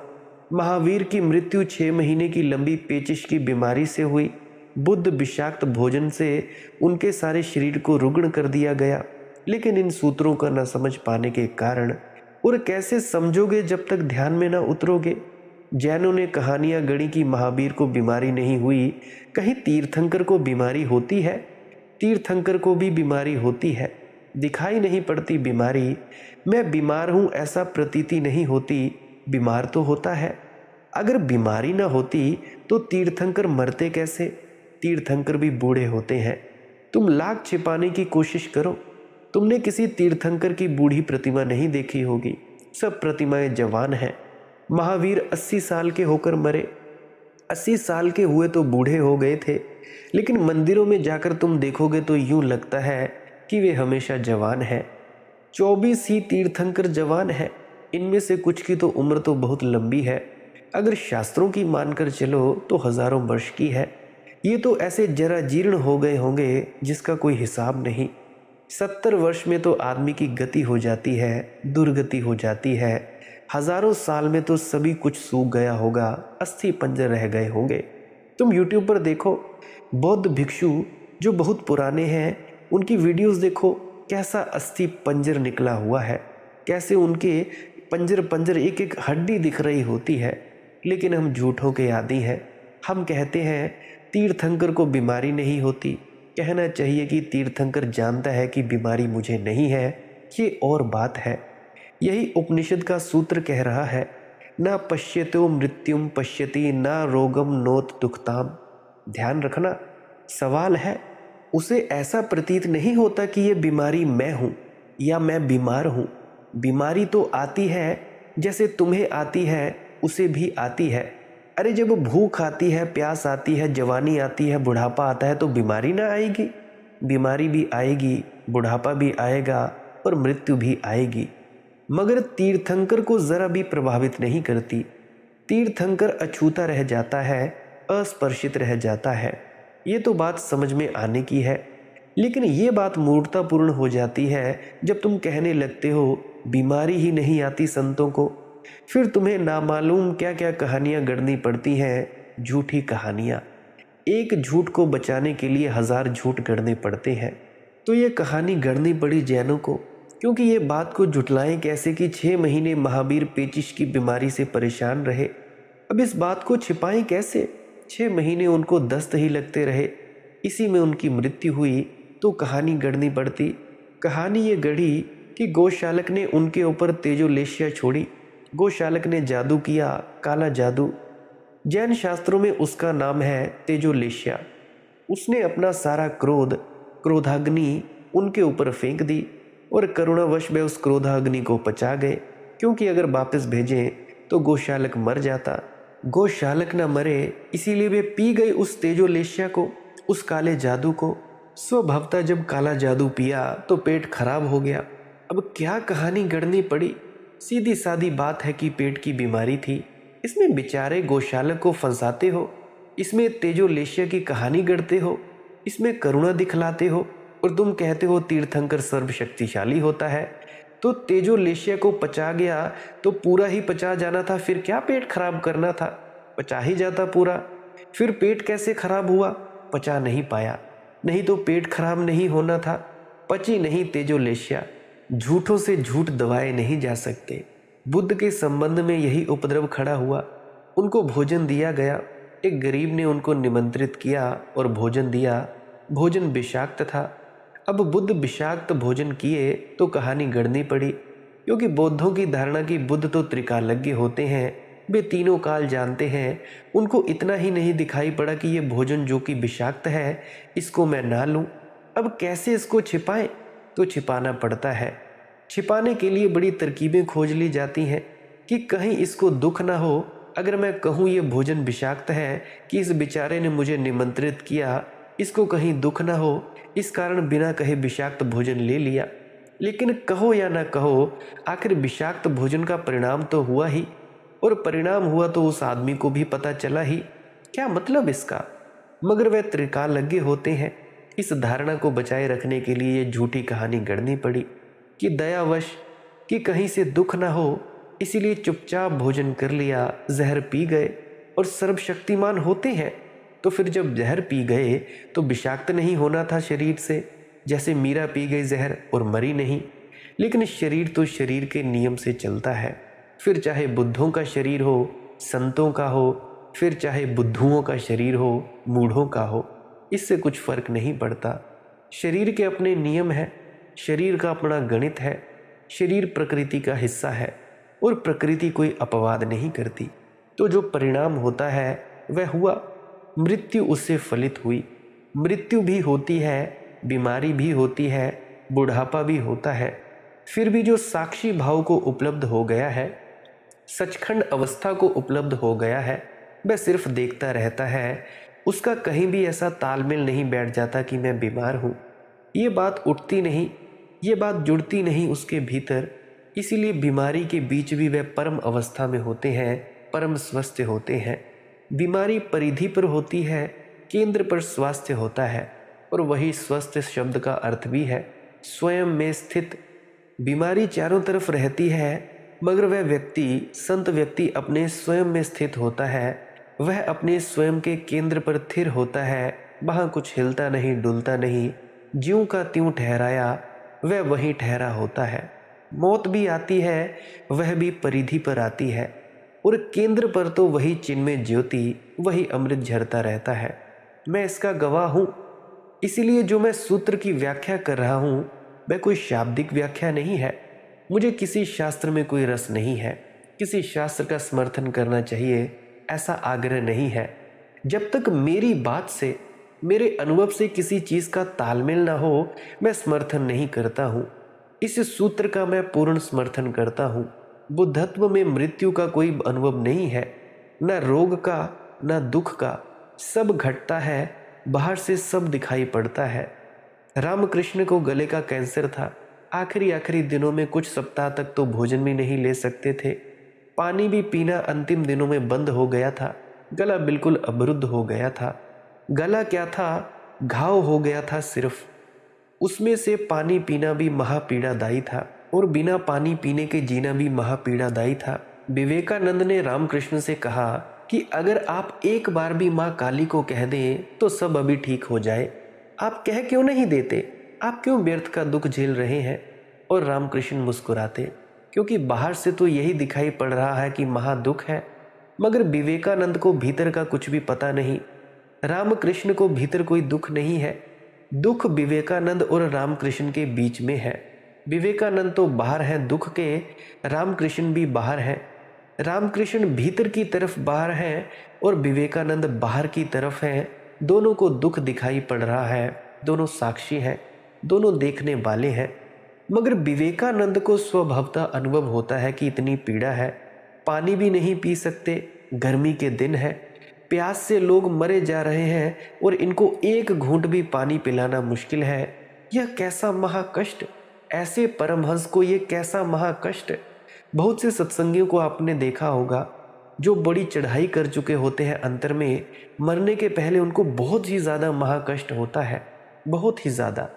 Speaker 1: महावीर की मृत्यु 6 महीने की लंबी पेचिश की बीमारी से हुई। बुद्ध विषाक्त भोजन से उनके सारे शरीर को रुग्ण कर दिया गया। लेकिन इन सूत्रों का न समझ पाने के कारण, और कैसे समझोगे जब तक ध्यान में न उतरोगे। जैनों ने कहानियां गढ़ी कि महावीर को बीमारी नहीं हुई। कहीं तीर्थंकर को बीमारी होती है? तीर्थंकर को भी बीमारी होती है, दिखाई नहीं पड़ती बीमारी। मैं बीमार हूं ऐसा प्रतीति नहीं होती, बीमार तो होता है। अगर बीमारी ना होती तो तीर्थंकर मरते कैसे? तीर्थंकर भी बूढ़े होते हैं। तुम लाख छिपाने की कोशिश करो, तुमने किसी तीर्थंकर की बूढ़ी प्रतिमा नहीं देखी होगी। सब प्रतिमाएं जवान हैं। महावीर 80 साल के होकर मरे। 80 साल के हुए तो बूढ़े हो गए थे, लेकिन मंदिरों में जाकर तुम देखोगे तो यूं लगता है कि वे हमेशा जवान हैं। 24 ही तीर्थंकर जवान हैं। इनमें से कुछ की तो उम्र तो बहुत लंबी है, अगर शास्त्रों की मानकर चलो तो हजारों वर्ष की है। ये तो ऐसे जरा जीर्ण हो गए होंगे जिसका कोई हिसाब नहीं। 70 वर्ष में तो आदमी की गति हो जाती है, दुर्गति हो जाती है। हजारों साल में तो सभी कुछ सूख गया होगा, अस्थि पंजर रह गए होंगे। तुम YouTube पर देखो, बौद्ध भिक्षु जो बहुत पुराने हैं, उनकी वीडियोस देखो, कैसा अस्थि पंजर निकला हुआ है, कैसे उनके पंजर पंजर एक एक हड्डी दिख रही होती है। लेकिन हम झूठों के आदी हैं। हम कहते हैं तीर्थंकर को बीमारी नहीं होती। कहना चाहिए कि तीर्थंकर जानता है कि बीमारी मुझे नहीं है, ये और बात है। यही उपनिषद का सूत्र कह रहा है, ना पश्यतो मृत्युम पश्यति ना रोगम नोत दुखताम। ध्यान रखना, सवाल है, उसे ऐसा प्रतीत नहीं होता कि ये बीमारी मैं हूँ या मैं बीमार हूँ। बीमारी तो आती है, जैसे तुम्हें आती है उसे भी आती है। अरे जब भूख आती है, प्यास आती है, जवानी आती है, बुढ़ापा आता है, तो बीमारी ना आएगी? बीमारी भी आएगी, बुढ़ापा भी आएगा और मृत्यु भी आएगी। मगर तीर्थंकर को जरा भी प्रभावित नहीं करती। तीर्थंकर अछूता रह जाता है, अस्पर्शित रह जाता है। ये तो बात समझ में आने की है। लेकिन ये बात मूर्खतापूर्ण हो जाती है जब तुम कहने लगते हो बीमारी ही नहीं आती संतों को। फिर तुम्हें नामालूम क्या क्या कहानियां गढ़नी पड़ती हैं, झूठी कहानियां। एक झूठ को बचाने के लिए 1000 झूठ गढ़ने पड़ते हैं। तो ये कहानी गढ़नी पड़ी जैनों को, क्योंकि ये बात को झुटलाएं कैसे कि 6 महीने महावीर पेचिश की बीमारी से परेशान रहे। अब इस बात को छिपाएं कैसे? 6 महीने उनको दस्त ही लगते रहे। इसी में उनकी मृत्यु हुई तो कहानी गढ़नी पड़ती। कहानी ये गढ़ी कि गोशालक ने उनके ऊपर तेजोलेश्या छोड़ी। गोशालक ने जादू किया, काला जादू। जैन शास्त्रों में उसका नाम है तेजोलेश्या। उसने अपना सारा क्रोधाग्नि उनके ऊपर फेंक दी और करुणावश वे उस क्रोधाग्नि को पचा गए, क्योंकि अगर वापस भेजें तो गोशालक मर जाता। गोशालक न मरे इसीलिए वे पी गए उस तेजोलेश्या को, उस काले जादू को। स्वभावतः जब काला जादू पिया तो पेट खराब हो गया। अब क्या कहानी गढ़नी पड़ी। सीधी सादी बात है कि पेट की बीमारी थी। इसमें बेचारे गोशालक को फंसाते हो, इसमें तेजोलेश्या की कहानी गढ़ते हो, इसमें करुणा दिखलाते हो और तुम कहते हो तीर्थंकर सर्वशक्तिशाली होता है। तो तेजोलेश्या को पचा गया तो पूरा ही पचा जाना था, फिर क्या पेट खराब करना था। पचा ही जाता पूरा। फिर पेट कैसे खराब हुआ? पचा नहीं पाया, नहीं तो पेट खराब नहीं होना था। पची नहीं तेजोलेश्या। झूठों से झूठ दबाए नहीं जा सकते। बुद्ध के संबंध में यही उपद्रव खड़ा हुआ। उनको भोजन दिया गया। एक गरीब ने उनको निमंत्रित किया और भोजन दिया। भोजन विषाक्त था। अब बुद्ध विषाक्त भोजन किए तो कहानी गढ़नी पड़ी, क्योंकि बौद्धों की धारणा की बुद्ध तो त्रिकालज्ञ होते हैं, वे तीनों काल जानते हैं। उनको इतना ही नहीं दिखाई पड़ा कि ये भोजन जो कि विषाक्त है इसको मैं ना लूं। अब कैसे इसको छिपाएं? तो छिपाना पड़ता है। छिपाने के लिए बड़ी तरकीबें खोज ली जाती हैं कि कहीं इसको दुख ना हो। अगर मैं कहूँ ये भोजन विषाक्त है, कि इस बेचारे ने मुझे निमंत्रित किया, इसको कहीं दुख ना हो, इस कारण बिना कहे विषाक्त भोजन ले लिया। लेकिन कहो या ना कहो, आखिर विषाक्त भोजन का परिणाम तो हुआ ही, और परिणाम हुआ तो उस आदमी को भी पता चला ही। क्या मतलब इसका? मगर वह त्रिकालज्ञ होते हैं। इस धारणा को बचाए रखने के लिए ये झूठी कहानी गढ़नी पड़ी कि दयावश कि कहीं से दुख ना हो, इसीलिए चुपचाप भोजन कर लिया, जहर पी गए। और सर्वशक्तिमान होते हैं तो फिर जब जहर पी गए तो विषाक्त नहीं होना था शरीर से, जैसे मीरा पी गई जहर और मरी नहीं। लेकिन शरीर तो शरीर के नियम से चलता है। फिर चाहे बुद्धों का शरीर हो, संतों का हो, फिर चाहे बुद्धुओं का शरीर हो, मूढ़ों का हो, इससे कुछ फर्क नहीं पड़ता। शरीर के अपने नियम है, शरीर का अपना गणित है। शरीर प्रकृति का हिस्सा है और प्रकृति कोई अपवाद नहीं करती। तो जो परिणाम होता है वह हुआ। मृत्यु उससे फलित हुई। मृत्यु भी होती है, बीमारी भी होती है, बुढ़ापा भी होता है। फिर भी जो साक्षी भाव को उपलब्ध हो गया है, सचखंड अवस्था को उपलब्ध हो गया है, वह सिर्फ देखता रहता है। उसका कहीं भी ऐसा तालमेल नहीं बैठ जाता कि मैं बीमार हूँ। ये बात उठती नहीं, ये बात जुड़ती नहीं उसके भीतर। इसीलिए बीमारी के बीच भी वह परम अवस्था में होते हैं, परम स्वस्थ होते हैं। बीमारी परिधि पर होती है, केंद्र पर स्वास्थ्य होता है, और वही स्वस्थ शब्द का अर्थ भी है स्वयं में स्थित। बीमारी चारों तरफ रहती है, मगर वह व्यक्ति, संत व्यक्ति अपने स्वयं में स्थित होता है। वह अपने स्वयं के केंद्र पर स्थिर होता है। वहाँ कुछ हिलता नहीं, डुलता नहीं। ज्यों का त्यों ठहराया, वह वहीं ठहरा होता है। मौत भी आती है, वह भी परिधि पर आती है, और केंद्र पर तो वही चिन्मय ज्योति, वही अमृत झरता रहता है। मैं इसका गवाह हूँ। इसीलिए जो मैं सूत्र की व्याख्या कर रहा हूँ वह कोई शाब्दिक व्याख्या नहीं है। मुझे किसी शास्त्र में कोई रस नहीं है, किसी शास्त्र का समर्थन करना चाहिए ऐसा आग्रह नहीं है। जब तक मेरी बात से, मेरे अनुभव से किसी चीज़ का तालमेल ना हो, मैं समर्थन नहीं करता हूँ। इस सूत्र का मैं पूर्ण समर्थन करता हूँ। बुद्धत्व में मृत्यु का कोई अनुभव नहीं है, न रोग का, न दुख का। सब घटता है, बाहर से सब दिखाई पड़ता है। रामकृष्ण को गले का कैंसर था। आखिरी दिनों में कुछ सप्ताह तक तो भोजन भी नहीं ले सकते थे। पानी भी पीना अंतिम दिनों में बंद हो गया था। गला बिल्कुल अवरुद्ध हो गया था। गला क्या था, घाव हो गया था सिर्फ। उसमें से पानी पीना भी महापीड़ादायी था, और बिना पानी पीने के जीना भी महापीड़ादायी था। विवेकानंद ने रामकृष्ण से कहा कि अगर आप एक बार भी माँ काली को कह दें तो सब अभी ठीक हो जाए। आप कह क्यों नहीं देते? आप क्यों व्यर्थ का दुख झेल रहे हैं? और रामकृष्ण मुस्कुराते, क्योंकि बाहर से तो यही दिखाई पड़ रहा है कि महा दुख है, मगर विवेकानंद को भीतर का कुछ भी पता नहीं। रामकृष्ण को भीतर कोई दुख नहीं है। दुख विवेकानंद और रामकृष्ण के बीच में है। विवेकानंद तो बाहर है दुख के, रामकृष्ण भी बाहर है। रामकृष्ण भीतर की तरफ बाहर है और विवेकानंद बाहर की तरफ है। दोनों को दुख दिखाई पड़ रहा है, दोनों साक्षी हैं, दोनों देखने वाले हैं। मगर विवेकानंद को स्वभावतः अनुभव होता है कि इतनी पीड़ा है, पानी भी नहीं पी सकते, गर्मी के दिन है, प्यास से लोग मरे जा रहे हैं और इनको एक घूंट भी पानी पिलाना मुश्किल है। यह कैसा महाकष्ट, ऐसे परमहंस को ये कैसा महाकष्ट। बहुत से सत्संगियों को आपने देखा होगा जो बड़ी चढ़ाई कर चुके होते हैं अंतर में, मरने के पहले उनको बहुत ही ज़्यादा महाकष्ट होता है, बहुत ही ज़्यादा।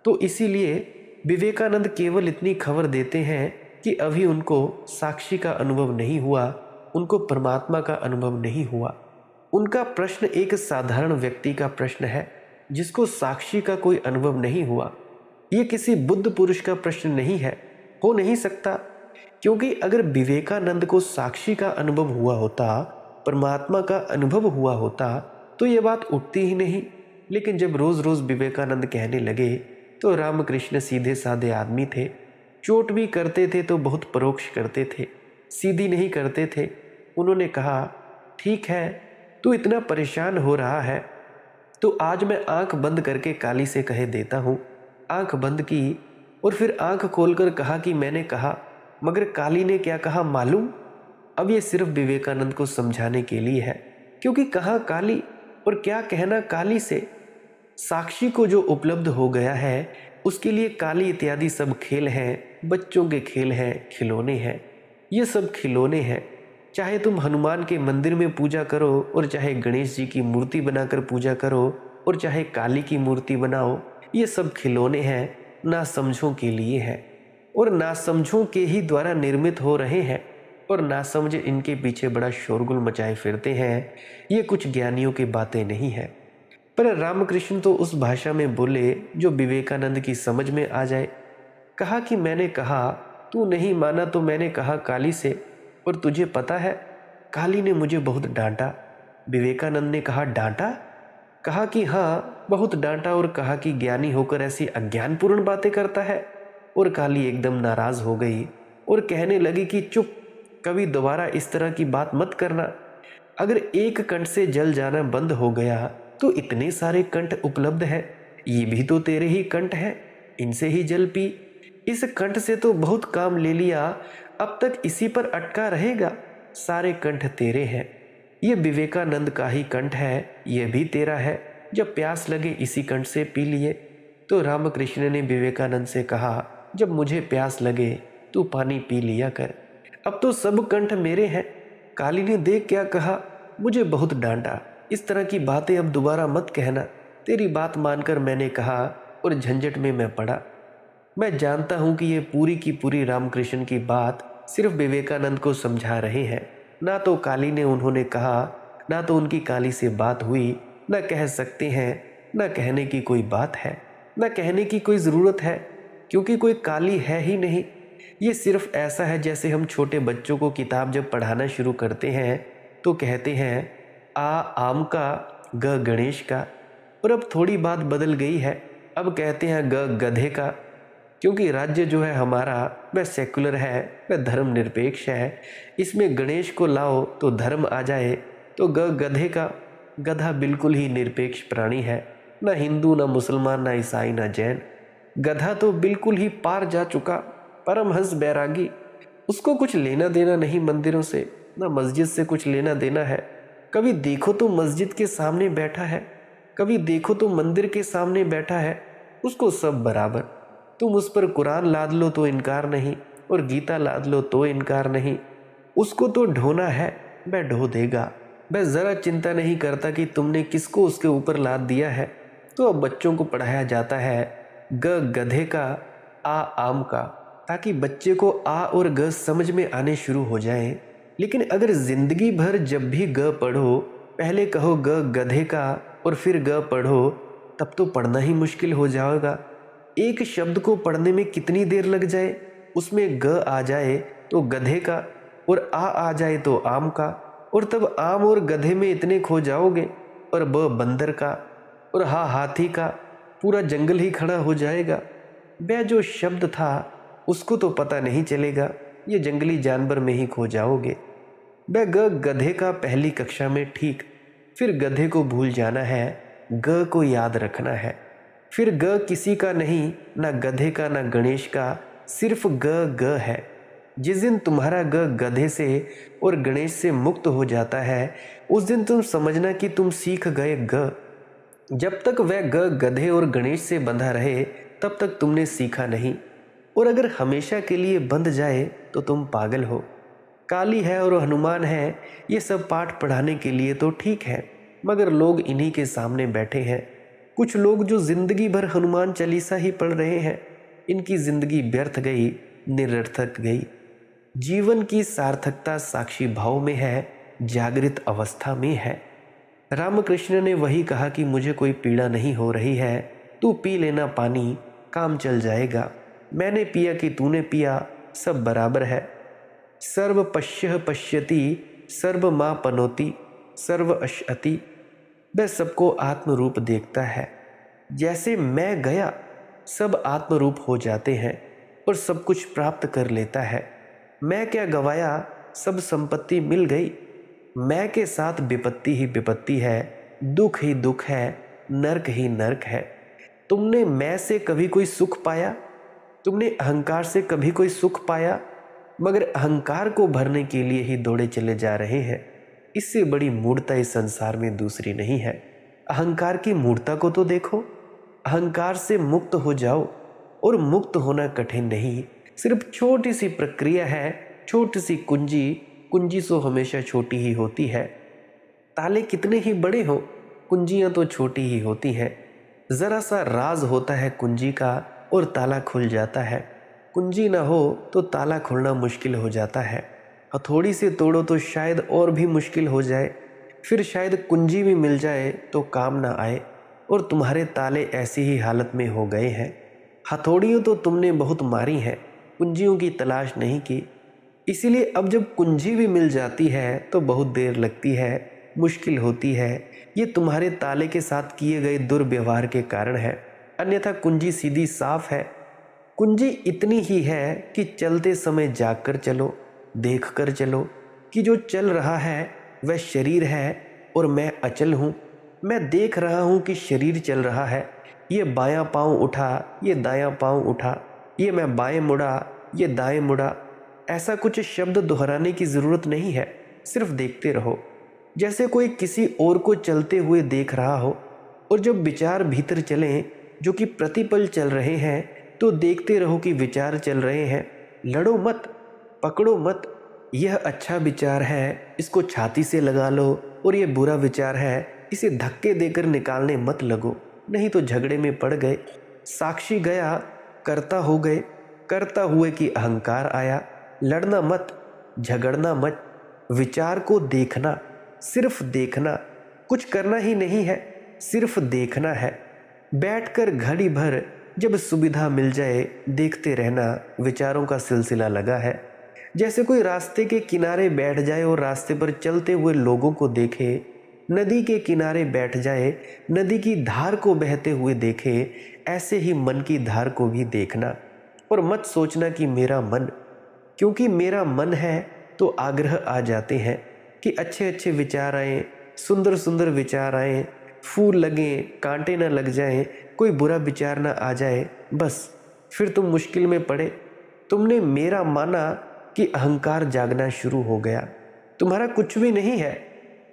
Speaker 1: तो इसीलिए विवेकानंद केवल इतनी खबर देते हैं कि अभी उनको साक्षी का अनुभव नहीं हुआ, उनको परमात्मा का अनुभव नहीं हुआ। उनका प्रश्न एक साधारण व्यक्ति का प्रश्न है जिसको साक्षी का कोई अनुभव नहीं हुआ। ये किसी बुद्ध पुरुष का प्रश्न नहीं है, हो नहीं सकता, क्योंकि अगर विवेकानंद को साक्षी का अनुभव हुआ होता, परमात्मा का अनुभव हुआ होता, तो ये बात उठती ही नहीं। लेकिन जब रोज़ रोज़ विवेकानंद कहने लगे तो रामकृष्ण सीधे साधे आदमी थे, चोट भी करते थे तो बहुत परोक्ष करते थे, सीधी नहीं करते थे। उन्होंने कहा, ठीक है, तू इतना परेशान हो रहा है तो आज मैं आंख बंद करके काली से कहे देता हूँ। आंख बंद की और फिर आंख खोलकर कहा कि मैंने कहा, मगर काली ने क्या कहा मालूम? अब ये सिर्फ विवेकानंद को समझाने के लिए है, क्योंकि कहा काली और क्या कहना काली से। साक्षी को जो उपलब्ध हो गया है उसके लिए काली इत्यादि सब खेल हैं, बच्चों के खेल हैं, खिलौने हैं। ये सब खिलौने हैं। चाहे तुम हनुमान के मंदिर में पूजा करो और चाहे गणेश जी की मूर्ति बनाकर पूजा करो और चाहे काली की मूर्ति बनाओ, ये सब खिलौने हैं, नासमझों के लिए है और नासमझों के ही द्वारा निर्मित हो रहे हैं और नासमझ इनके पीछे बड़ा शोरगुल मचाए फिरते हैं। ये कुछ ज्ञानियों की बातें नहीं है। पर रामकृष्ण तो उस भाषा में बोले जो विवेकानंद की समझ में आ जाए। कहा कि मैंने कहा, तू नहीं माना तो मैंने कहा काली से, और तुझे पता है काली ने मुझे बहुत डांटा। विवेकानंद ने कहा, डांटा? कहा कि हाँ, बहुत डांटा और कहा कि ज्ञानी होकर ऐसी अज्ञानपूर्ण बातें करता है। और काली एकदम नाराज हो गई और कहने लगी कि चुप, कभी दोबारा इस तरह की बात मत करना। अगर एक कंठ से जल जाना बंद हो गया तो इतने सारे कंठ उपलब्ध है, ये भी तो तेरे ही कंठ है, इनसे ही जल पी। इस कंठ से तो बहुत काम ले लिया, अब तक इसी पर अटका रहेगा। सारे कंठ तेरे हैं, ये विवेकानंद का ही कंठ है, ये भी तेरा है। जब प्यास लगे इसी कंठ से पी लिए। तो रामकृष्ण ने विवेकानंद से कहा, जब मुझे प्यास लगे तू पानी पी लिया कर, अब तो सब कंठ मेरे हैं। काली ने देख क्या कहा, मुझे बहुत डांटा, इस तरह की बातें अब दोबारा मत कहना। तेरी बात मानकर मैंने कहा और झंझट में मैं पड़ा। मैं जानता हूँ कि ये पूरी की पूरी रामकृष्ण की बात सिर्फ विवेकानंद को समझा रहे हैं। ना तो काली ने उन्होंने कहा, ना तो उनकी काली से बात हुई, ना कह सकते हैं, ना कहने की कोई बात है, ना कहने की कोई ज़रूरत है, क्योंकि कोई काली है ही नहीं। ये सिर्फ ऐसा है जैसे हम छोटे बच्चों को किताब जब पढ़ाना शुरू करते हैं तो कहते हैं आ आम का, ग गणेश का, और अब थोड़ी बात बदल गई है, अब कहते हैं ग गधे का, क्योंकि राज्य जो है हमारा वह सेकुलर है, वह धर्मनिरपेक्ष है। इसमें गणेश को लाओ तो धर्म आ जाए। तो ग गधे का, गधा बिल्कुल ही निरपेक्ष प्राणी है, ना हिंदू, ना मुसलमान, ना ईसाई, ना जैन। गधा तो बिल्कुल ही पार जा चुका, परमहंस बैरागी। उसको कुछ लेना देना नहीं मंदिरों से, ना मस्जिद से कुछ लेना देना है। कभी देखो तो मस्जिद के सामने बैठा है, कभी देखो तो मंदिर के सामने बैठा है, उसको सब बराबर। तुम उस पर कुरान लाद लो तो इनकार नहीं, और गीता लाद लो तो इनकार नहीं। उसको तो ढोना है, वह ढो देगा। वह ज़रा चिंता नहीं करता कि तुमने किसको उसके ऊपर लाद दिया है। तो अब बच्चों को पढ़ाया जाता है ग गधे का, आ आम का, ताकि बच्चे को आ और ग समझ में आने शुरू हो जाए। लेकिन अगर जिंदगी भर जब भी ग पढ़ो पहले कहो ग गधे का और फिर ग पढ़ो, तब तो पढ़ना ही मुश्किल हो जाएगा। एक शब्द को पढ़ने में कितनी देर लग जाए, उसमें ग आ जाए तो गधे का और आ जाए तो आम का, और तब आम और गधे में इतने खो जाओगे। और ब बंदर का और हा हाथी का, पूरा जंगल ही खड़ा हो जाएगा। वह जो शब्द था उसको तो पता नहीं चलेगा, ये जंगली जानवर में ही खो जाओगे। वह ग गधे का पहली कक्षा में ठीक, फिर गधे को भूल जाना है, ग को याद रखना है। फिर ग किसी का नहीं, ना गधे का ना गणेश का, सिर्फ ग ग है। जिस दिन तुम्हारा ग गधे से और गणेश से मुक्त हो जाता है, उस दिन तुम समझना कि तुम सीख गए ग। जब तक वह ग गधे और गणेश से बंधा रहे तब तक तुमने सीखा नहीं, और अगर हमेशा के लिए बंध जाए तो तुम पागल हो। काली है और हनुमान है, ये सब पाठ पढ़ाने के लिए तो ठीक है, मगर लोग इन्हीं के सामने बैठे हैं। कुछ लोग जो जिंदगी भर हनुमान चालीसा ही पढ़ रहे हैं, इनकी जिंदगी व्यर्थ गई, निरर्थक गई। जीवन की सार्थकता साक्षी भाव में है, जागृत अवस्था में है। रामकृष्ण ने वही कहा कि मुझे कोई पीड़ा नहीं हो रही है, तू पी लेना पानी, काम चल जाएगा। मैंने पिया कि तूने पिया, सब बराबर है। सर्व पश्य पश्यति, सर्व माँ पनोति, सर्व अशअति। वह सबको आत्मरूप देखता है। जैसे मैं गया सब आत्मरूप हो जाते हैं और सब कुछ प्राप्त कर लेता है। मैं क्या गवाया, सब संपत्ति मिल गई। मैं के साथ विपत्ति ही विपत्ति है, दुख ही दुख है, नरक ही नरक है। तुमने मैं से कभी कोई सुख पाया? तुमने अहंकार से कभी कोई सुख पाया? मगर अहंकार को भरने के लिए ही दौड़े चले जा रहे हैं। इससे बड़ी मूर्खता इस संसार में दूसरी नहीं है। अहंकार की मूर्खता को तो देखो। अहंकार से मुक्त हो जाओ, और मुक्त होना कठिन नहीं, सिर्फ छोटी सी प्रक्रिया है, छोटी सी कुंजी। कुंजी सो हमेशा छोटी ही होती है। ताले कितने ही बड़े हो, कुंजियां तो छोटी ही होती हैं। जरा सा राज होता है कुंजी का और ताला खुल जाता है। कुंजी ना हो तो ताला खुलना मुश्किल हो जाता है। हथौड़ी से तोड़ो तो शायद और भी मुश्किल हो जाए, फिर शायद कुंजी भी मिल जाए तो काम ना आए, और तुम्हारे ताले ऐसी ही हालत में हो गए हैं। हथौड़ियों तो तुमने बहुत मारी हैं, कुंजियों की तलाश नहीं की। इसीलिए अब जब कुंजी भी मिल जाती है तो बहुत देर लगती है, मुश्किल होती है। ये तुम्हारे ताले के साथ किए गए दुर्व्यवहार के कारण है, अन्यथा कुंजी सीधी साफ है। कुंजी इतनी ही है कि चलते समय जाग कर चलो, देख कर चलो कि जो चल रहा है वह शरीर है और मैं अचल हूँ। मैं देख रहा हूँ कि शरीर चल रहा है। ये बायां पाँव उठा, ये दायां पाँव उठा, ये मैं बाएं मुड़ा, ये दाएं मुड़ा। ऐसा कुछ शब्द दोहराने की ज़रूरत नहीं है, सिर्फ देखते रहो, जैसे कोई किसी और को चलते हुए देख रहा हो। और जब विचार भीतर चलें, जो कि प्रतिपल चल रहे हैं, तो देखते रहो कि विचार चल रहे हैं। लड़ो मत, पकड़ो मत। यह अच्छा विचार है, इसको छाती से लगा लो, और यह बुरा विचार है, इसे धक्के देकर निकालने मत लगो, नहीं तो झगड़े में पड़ गए। साक्षी गया, करता हो गए, करता हुए कि अहंकार आया। लड़ना मत, झगड़ना मत, विचार को देखना, सिर्फ देखना, कुछ करना ही नहीं है, सिर्फ देखना है। बैठकर घड़ी भर जब सुविधा मिल जाए देखते रहना, विचारों का सिलसिला लगा है। जैसे कोई रास्ते के किनारे बैठ जाए और रास्ते पर चलते हुए लोगों को देखे, नदी के किनारे बैठ जाए, नदी की धार को बहते हुए देखे, ऐसे ही मन की धार को भी देखना। और मत सोचना कि मेरा मन, क्योंकि मेरा मन है तो आग्रह आ जाते हैं कि अच्छे अच्छे विचार आए, सुंदर सुंदर विचार आए, फूल लगें, कांटे ना लग जाएं, कोई बुरा विचार ना आ जाए, बस फिर तुम मुश्किल में पड़े। तुमने मेरा माना कि अहंकार जागना शुरू हो गया। तुम्हारा कुछ भी नहीं है,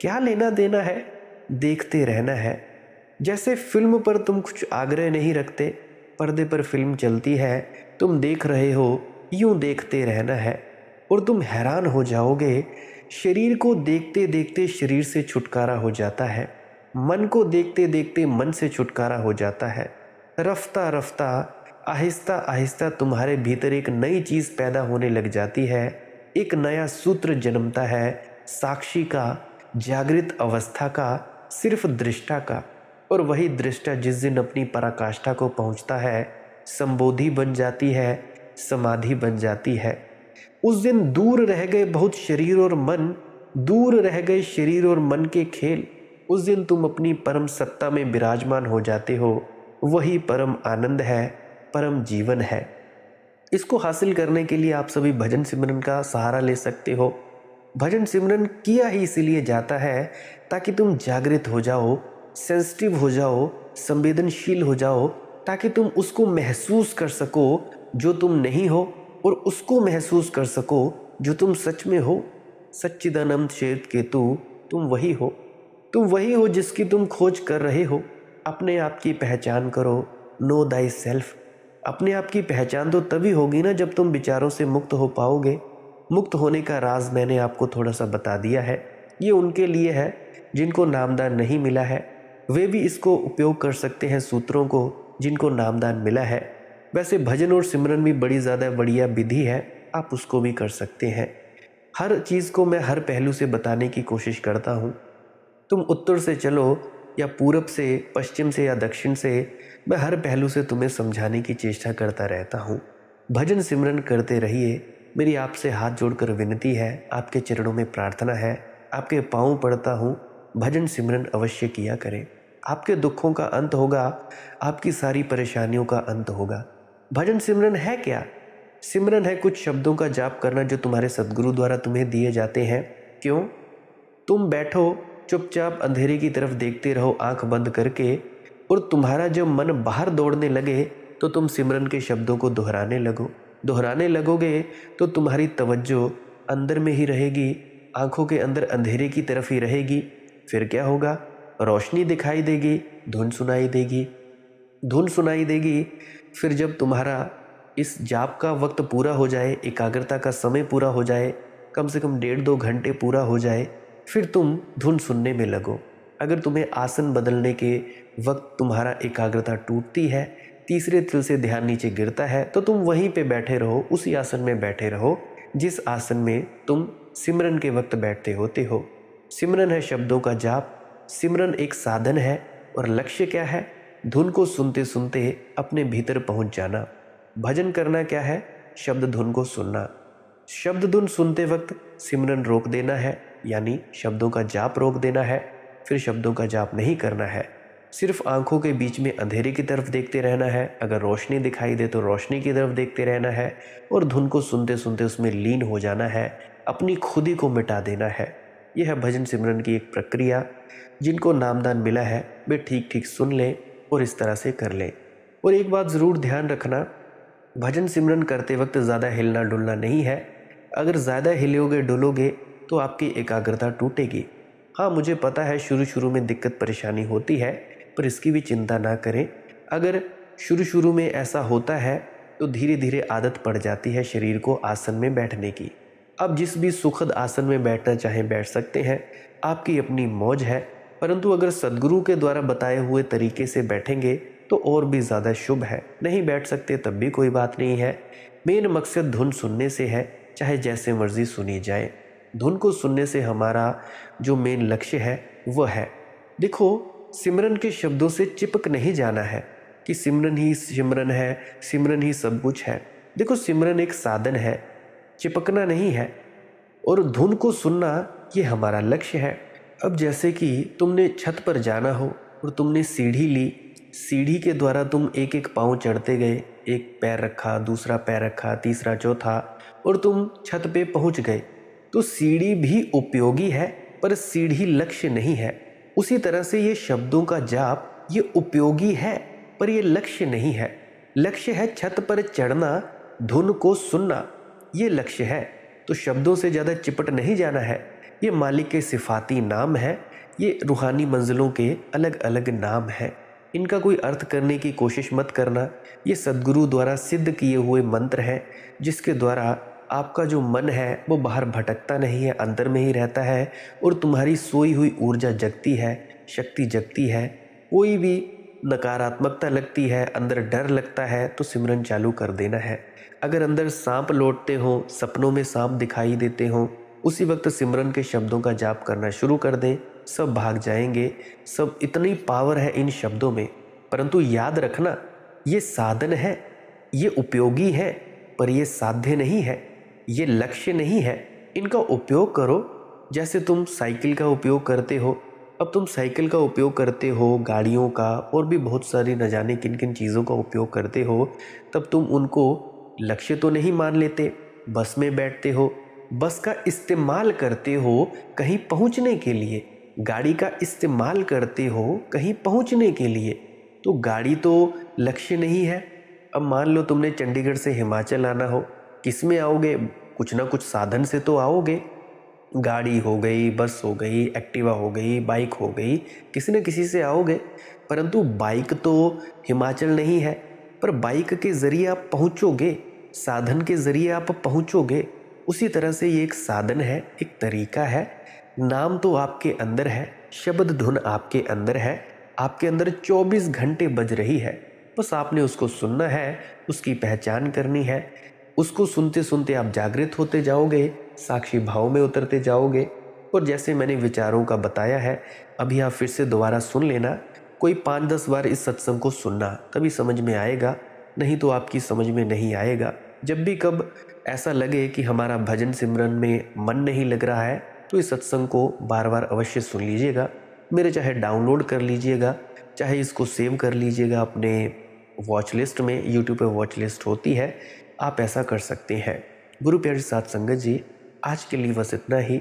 Speaker 1: क्या लेना देना है, देखते रहना है। जैसे फिल्म पर तुम कुछ आग्रह नहीं रखते, पर्दे पर फिल्म चलती है, तुम देख रहे हो, यूं देखते रहना है, और तुम हैरान हो जाओगे। शरीर को देखते देखते शरीर से छुटकारा हो जाता है, मन को देखते देखते मन से छुटकारा हो जाता है। रफ्ता रफ्ता, आहिस्ता आहिस्ता तुम्हारे भीतर एक नई चीज़ पैदा होने लग जाती है, एक नया सूत्र जन्मता है, साक्षी का, जागृत अवस्था का, सिर्फ दृष्टा का। और वही दृष्टा जिस दिन अपनी पराकाष्ठा को पहुंचता है, संबोधि बन जाती है, समाधि बन जाती है। उस दिन दूर रह गए बहुत शरीर और मन, दूर रह गए शरीर और मन के खेल। उस दिन तुम अपनी परम सत्ता में विराजमान हो जाते हो। वही परम आनंद है, परम जीवन है। इसको हासिल करने के लिए आप सभी भजन सिमरन का सहारा ले सकते हो। भजन सिमरन किया ही इसीलिए जाता है ताकि तुम जागृत हो जाओ, सेंसिटिव हो जाओ, संवेदनशील हो जाओ, ताकि तुम उसको महसूस कर सको जो तुम नहीं हो, और उसको महसूस कर सको जो तुम सच में हो। सच्चिदानंद श्वेत केतु, तुम वही हो। तुम वही हो जिसकी तुम खोज कर रहे हो। अपने आप की पहचान करो। No thy self. अपने आप की पहचान तो तभी होगी ना जब तुम विचारों से मुक्त हो पाओगे। मुक्त होने का राज मैंने आपको थोड़ा सा बता दिया है। ये उनके लिए है जिनको नामदान नहीं मिला है। वे भी इसको उपयोग कर सकते हैं सूत्रों को जिनको नामदान मिला है। वैसे भजन और सिमरन भी बड़ी ज़्यादा बढ़िया विधि है, आप उसको भी कर सकते हैं। हर चीज़ को मैं हर पहलू से बताने की कोशिश करता हूँ। तुम उत्तर से चलो या पूरब से, पश्चिम से या दक्षिण से, मैं हर पहलू से तुम्हें समझाने की चेष्टा करता रहता हूँ। भजन सिमरन करते रहिए। मेरी आपसे हाथ जोड़कर विनती है, आपके चरणों में प्रार्थना है, आपके पाँव पड़ता हूँ, भजन सिमरन अवश्य किया करें। आपके दुखों का अंत होगा, आपकी सारी परेशानियों का अंत होगा। भजन सिमरन है क्या? सिमरन है कुछ शब्दों का जाप करना जो तुम्हारे सद्गुरु द्वारा तुम्हें दिए जाते हैं। क्यों? तुम बैठो चुपचाप, अंधेरे की तरफ देखते रहो आंख बंद करके, और तुम्हारा जब मन बाहर दौड़ने लगे तो तुम सिमरन के शब्दों को दोहराने लगोगे तो तुम्हारी तवज्जो अंदर में ही रहेगी, आंखों के अंदर अंधेरे की तरफ ही रहेगी। फिर क्या होगा? रोशनी दिखाई देगी, धुन सुनाई देगी। फिर जब तुम्हारा इस जाप का वक्त पूरा हो जाए, एकाग्रता का समय पूरा हो जाए, कम से कम 1.5-2 घंटे पूरा हो जाए, फिर तुम धुन सुनने में लगो। अगर तुम्हें आसन बदलने के वक्त तुम्हारा एकाग्रता टूटती है, तीसरे तिल से ध्यान नीचे गिरता है, तो तुम वहीं पे बैठे रहो, उसी आसन में बैठे रहो जिस आसन में तुम सिमरन के वक्त बैठते होते हो। सिमरन है शब्दों का जाप। सिमरन एक साधन है और लक्ष्य क्या है? धुन को सुनते सुनते अपने भीतर पहुंच जाना। भजन करना क्या है? शब्द धुन को सुनना। शब्द धुन सुनते वक्त सिमरन रोक देना है, यानी शब्दों का जाप रोक देना है। फिर शब्दों का जाप नहीं करना है। सिर्फ आंखों के बीच में अंधेरे की तरफ देखते रहना है। अगर रोशनी दिखाई दे तो रोशनी की तरफ देखते रहना है, और धुन को सुनते सुनते उसमें लीन हो जाना है, अपनी खुदी को मिटा देना है। यह है भजन सिमरन की एक प्रक्रिया। जिनको नामदान मिला है वे ठीक ठीक सुन लें और इस तरह से कर लें। और एक बात ज़रूर ध्यान रखना, भजन सिमरन करते वक्त ज़्यादा हिलना डुलना नहीं है। अगर ज़्यादा हिलोगे डुलोगे तो आपकी एकाग्रता टूटेगी। हाँ, मुझे पता है शुरू शुरू में दिक्कत परेशानी होती है, पर इसकी भी चिंता ना करें। अगर शुरू शुरू में ऐसा होता है तो धीरे धीरे आदत पड़ जाती है शरीर को आसन में बैठने की। अब जिस भी सुखद आसन में बैठना चाहें बैठ सकते हैं, आपकी अपनी मौज है। परंतु अगर सद्गुरु के द्वारा बताए हुए तरीके से बैठेंगे तो और भी ज़्यादा शुभ है। नहीं बैठ सकते तब भी कोई बात नहीं है। मेन मकसद धुन सुनने से है, चाहे जैसे मर्जी सुनी जाए। धुन को सुनने से हमारा जो मेन लक्ष्य है वह है, देखो, सिमरन के शब्दों से चिपक नहीं जाना है कि सिमरन ही सिमरन है, सिमरन ही सब कुछ है। देखो, सिमरन एक साधन है, चिपकना नहीं है। और धुन को सुनना ये हमारा लक्ष्य है। अब जैसे कि तुमने छत पर जाना हो और तुमने सीढ़ी ली, सीढ़ी के द्वारा तुम एक एक पाँव चढ़ते गए, एक पैर रखा, दूसरा पैर रखा, तीसरा, चौथा, और तुम छत पे पहुंच गए। तो सीढ़ी भी उपयोगी है पर सीढ़ी लक्ष्य नहीं है। उसी तरह से ये शब्दों का जाप ये उपयोगी है पर ये लक्ष्य नहीं है। लक्ष्य है छत पर चढ़ना, धुन को सुनना, ये लक्ष्य है। तो शब्दों से ज़्यादा चिपट नहीं जाना है। ये मालिक के सिफाती नाम है, ये रूहानी मंजिलों के अलग अलग नाम हैं। इनका कोई अर्थ करने की कोशिश मत करना। ये सद्गुरु द्वारा सिद्ध किए हुए मंत्र हैं जिसके द्वारा आपका जो मन है वो बाहर भटकता नहीं है, अंदर में ही रहता है, और तुम्हारी सोई हुई ऊर्जा जगती है, शक्ति जगती है। कोई भी नकारात्मकता लगती है, अंदर डर लगता है, तो सिमरन चालू कर देना है। अगर अंदर सांप लौटते हो, सपनों में सांप दिखाई देते हो, उसी वक्त सिमरन के शब्दों का जाप करना शुरू कर दें, सब भाग जाएंगे। सब इतनी पावर है इन शब्दों में। परंतु याद रखना, ये साधन है, ये उपयोगी है, पर ये साध्य नहीं है, ये लक्ष्य नहीं है। इनका उपयोग करो जैसे तुम साइकिल का उपयोग करते हो। अब तुम साइकिल का उपयोग करते हो, गाड़ियों का और भी बहुत सारी न जाने किन किन चीज़ों का उपयोग करते हो, तब तुम उनको लक्ष्य तो नहीं मान लेते। बस में बैठते हो, बस का इस्तेमाल करते हो कहीं पहुंचने के लिए, गाड़ी का इस्तेमाल करते हो कहीं पहुंचने के लिए। तो गाड़ी तो लक्ष्य नहीं है। अब मान लो तुमने चंडीगढ़ से हिमाचल आना हो, किस में आओगे? कुछ ना कुछ साधन से तो आओगे। गाड़ी हो गई, बस हो गई, एक्टिवा हो गई, बाइक हो गई, किसी न किसी से आओगे। परंतु बाइक तो हिमाचल नहीं है, पर बाइक के ज़रिए आप पहुँचोगे, साधन के ज़रिए आप पहुँचोगे। उसी तरह से ये एक साधन है, एक तरीका है। नाम तो आपके अंदर है, शब्द धुन आपके अंदर है, आपके अंदर 24 घंटे बज रही है। बस आपने उसको सुनना है, उसकी पहचान करनी है। उसको सुनते सुनते आप जागृत होते जाओगे, साक्षी भाव में उतरते जाओगे। और जैसे मैंने विचारों का बताया है, अभी आप फिर से दोबारा सुन लेना। कोई 5-10 बार इस सत्संग को सुनना, तभी समझ में आएगा, नहीं तो आपकी समझ में नहीं आएगा। जब भी कब ऐसा लगे कि हमारा भजन सिमरन में मन नहीं लग रहा है, तो इस सत्संग को बार बार अवश्य सुन लीजिएगा। मेरे चाहे डाउनलोड कर लीजिएगा, चाहे इसको सेव कर लीजिएगा अपने वॉच लिस्ट में। यूट्यूब पे वॉच लिस्ट होती है, आप ऐसा कर सकते हैं। गुरु प्यारी साध संगत जी, आज के लिए बस इतना ही।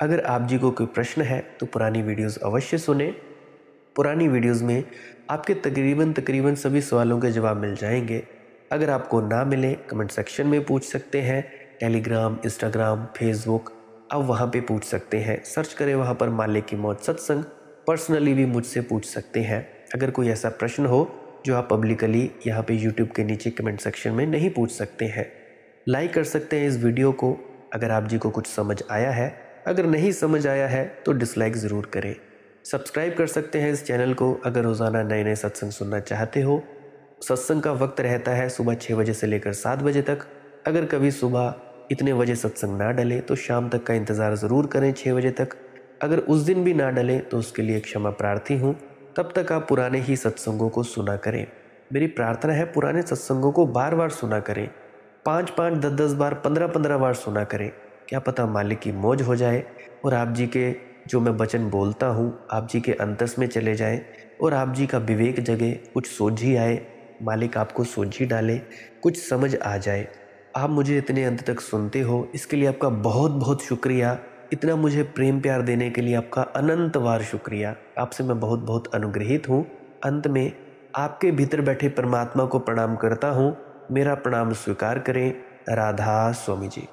Speaker 1: अगर आप जी को कोई प्रश्न है तो पुरानी वीडियोस अवश्य सुने। पुरानी वीडियोस में आपके तकरीबन सभी सवालों के जवाब मिल जाएंगे। अगर आपको ना मिले, कमेंट सेक्शन में पूछ सकते हैं। टेलीग्राम, इंस्टाग्राम, फेसबुक, आप वहाँ पे पूछ सकते हैं। सर्च करें वहाँ पर मालिक की मौज सत्संग। पर्सनली भी मुझसे पूछ सकते हैं। अगर कोई ऐसा प्रश्न हो जो आप पब्लिकली यहाँ पे यूट्यूब के नीचे कमेंट सेक्शन में नहीं पूछ सकते हैं। लाइक कर सकते हैं इस वीडियो को अगर आप जी को कुछ समझ आया है। अगर नहीं समझ आया है तो डिसलाइक ज़रूर करें। सब्सक्राइब कर सकते हैं इस चैनल को अगर रोज़ाना नए नए सत्संग सुनना चाहते हो। सत्संग का वक्त रहता है सुबह 6 बजे से लेकर 7 बजे तक। अगर कभी सुबह इतने बजे सत्संग ना डले तो शाम तक का इंतज़ार ज़रूर करें 6 बजे तक। अगर उस दिन भी ना डले तो उसके लिए क्षमा प्रार्थी हूँ। तब तक आप पुराने ही सत्संगों को सुना करें। मेरी प्रार्थना है पुराने सत्संगों को बार बार सुना करें। 5-5, 10-10 बार, 15-15 बार सुना करें। क्या पता मालिक की मौज हो जाए और आप जी के जो मैं वचन बोलता हूँ आप जी के अंतस में चले जाएं और आप जी का विवेक जगे, कुछ सोझी आए, मालिक आपको सोझी डाले, कुछ समझ आ जाए। आप मुझे इतने अंत तक सुनते हो, इसके लिए आपका बहुत बहुत शुक्रिया। इतना मुझे प्रेम प्यार देने के लिए आपका अनंतवार शुक्रिया। आपसे मैं बहुत बहुत अनुग्रहित हूँ। अंत में आपके भीतर बैठे परमात्मा को प्रणाम करता हूँ। मेरा प्रणाम स्वीकार करें। राधा स्वामी जी।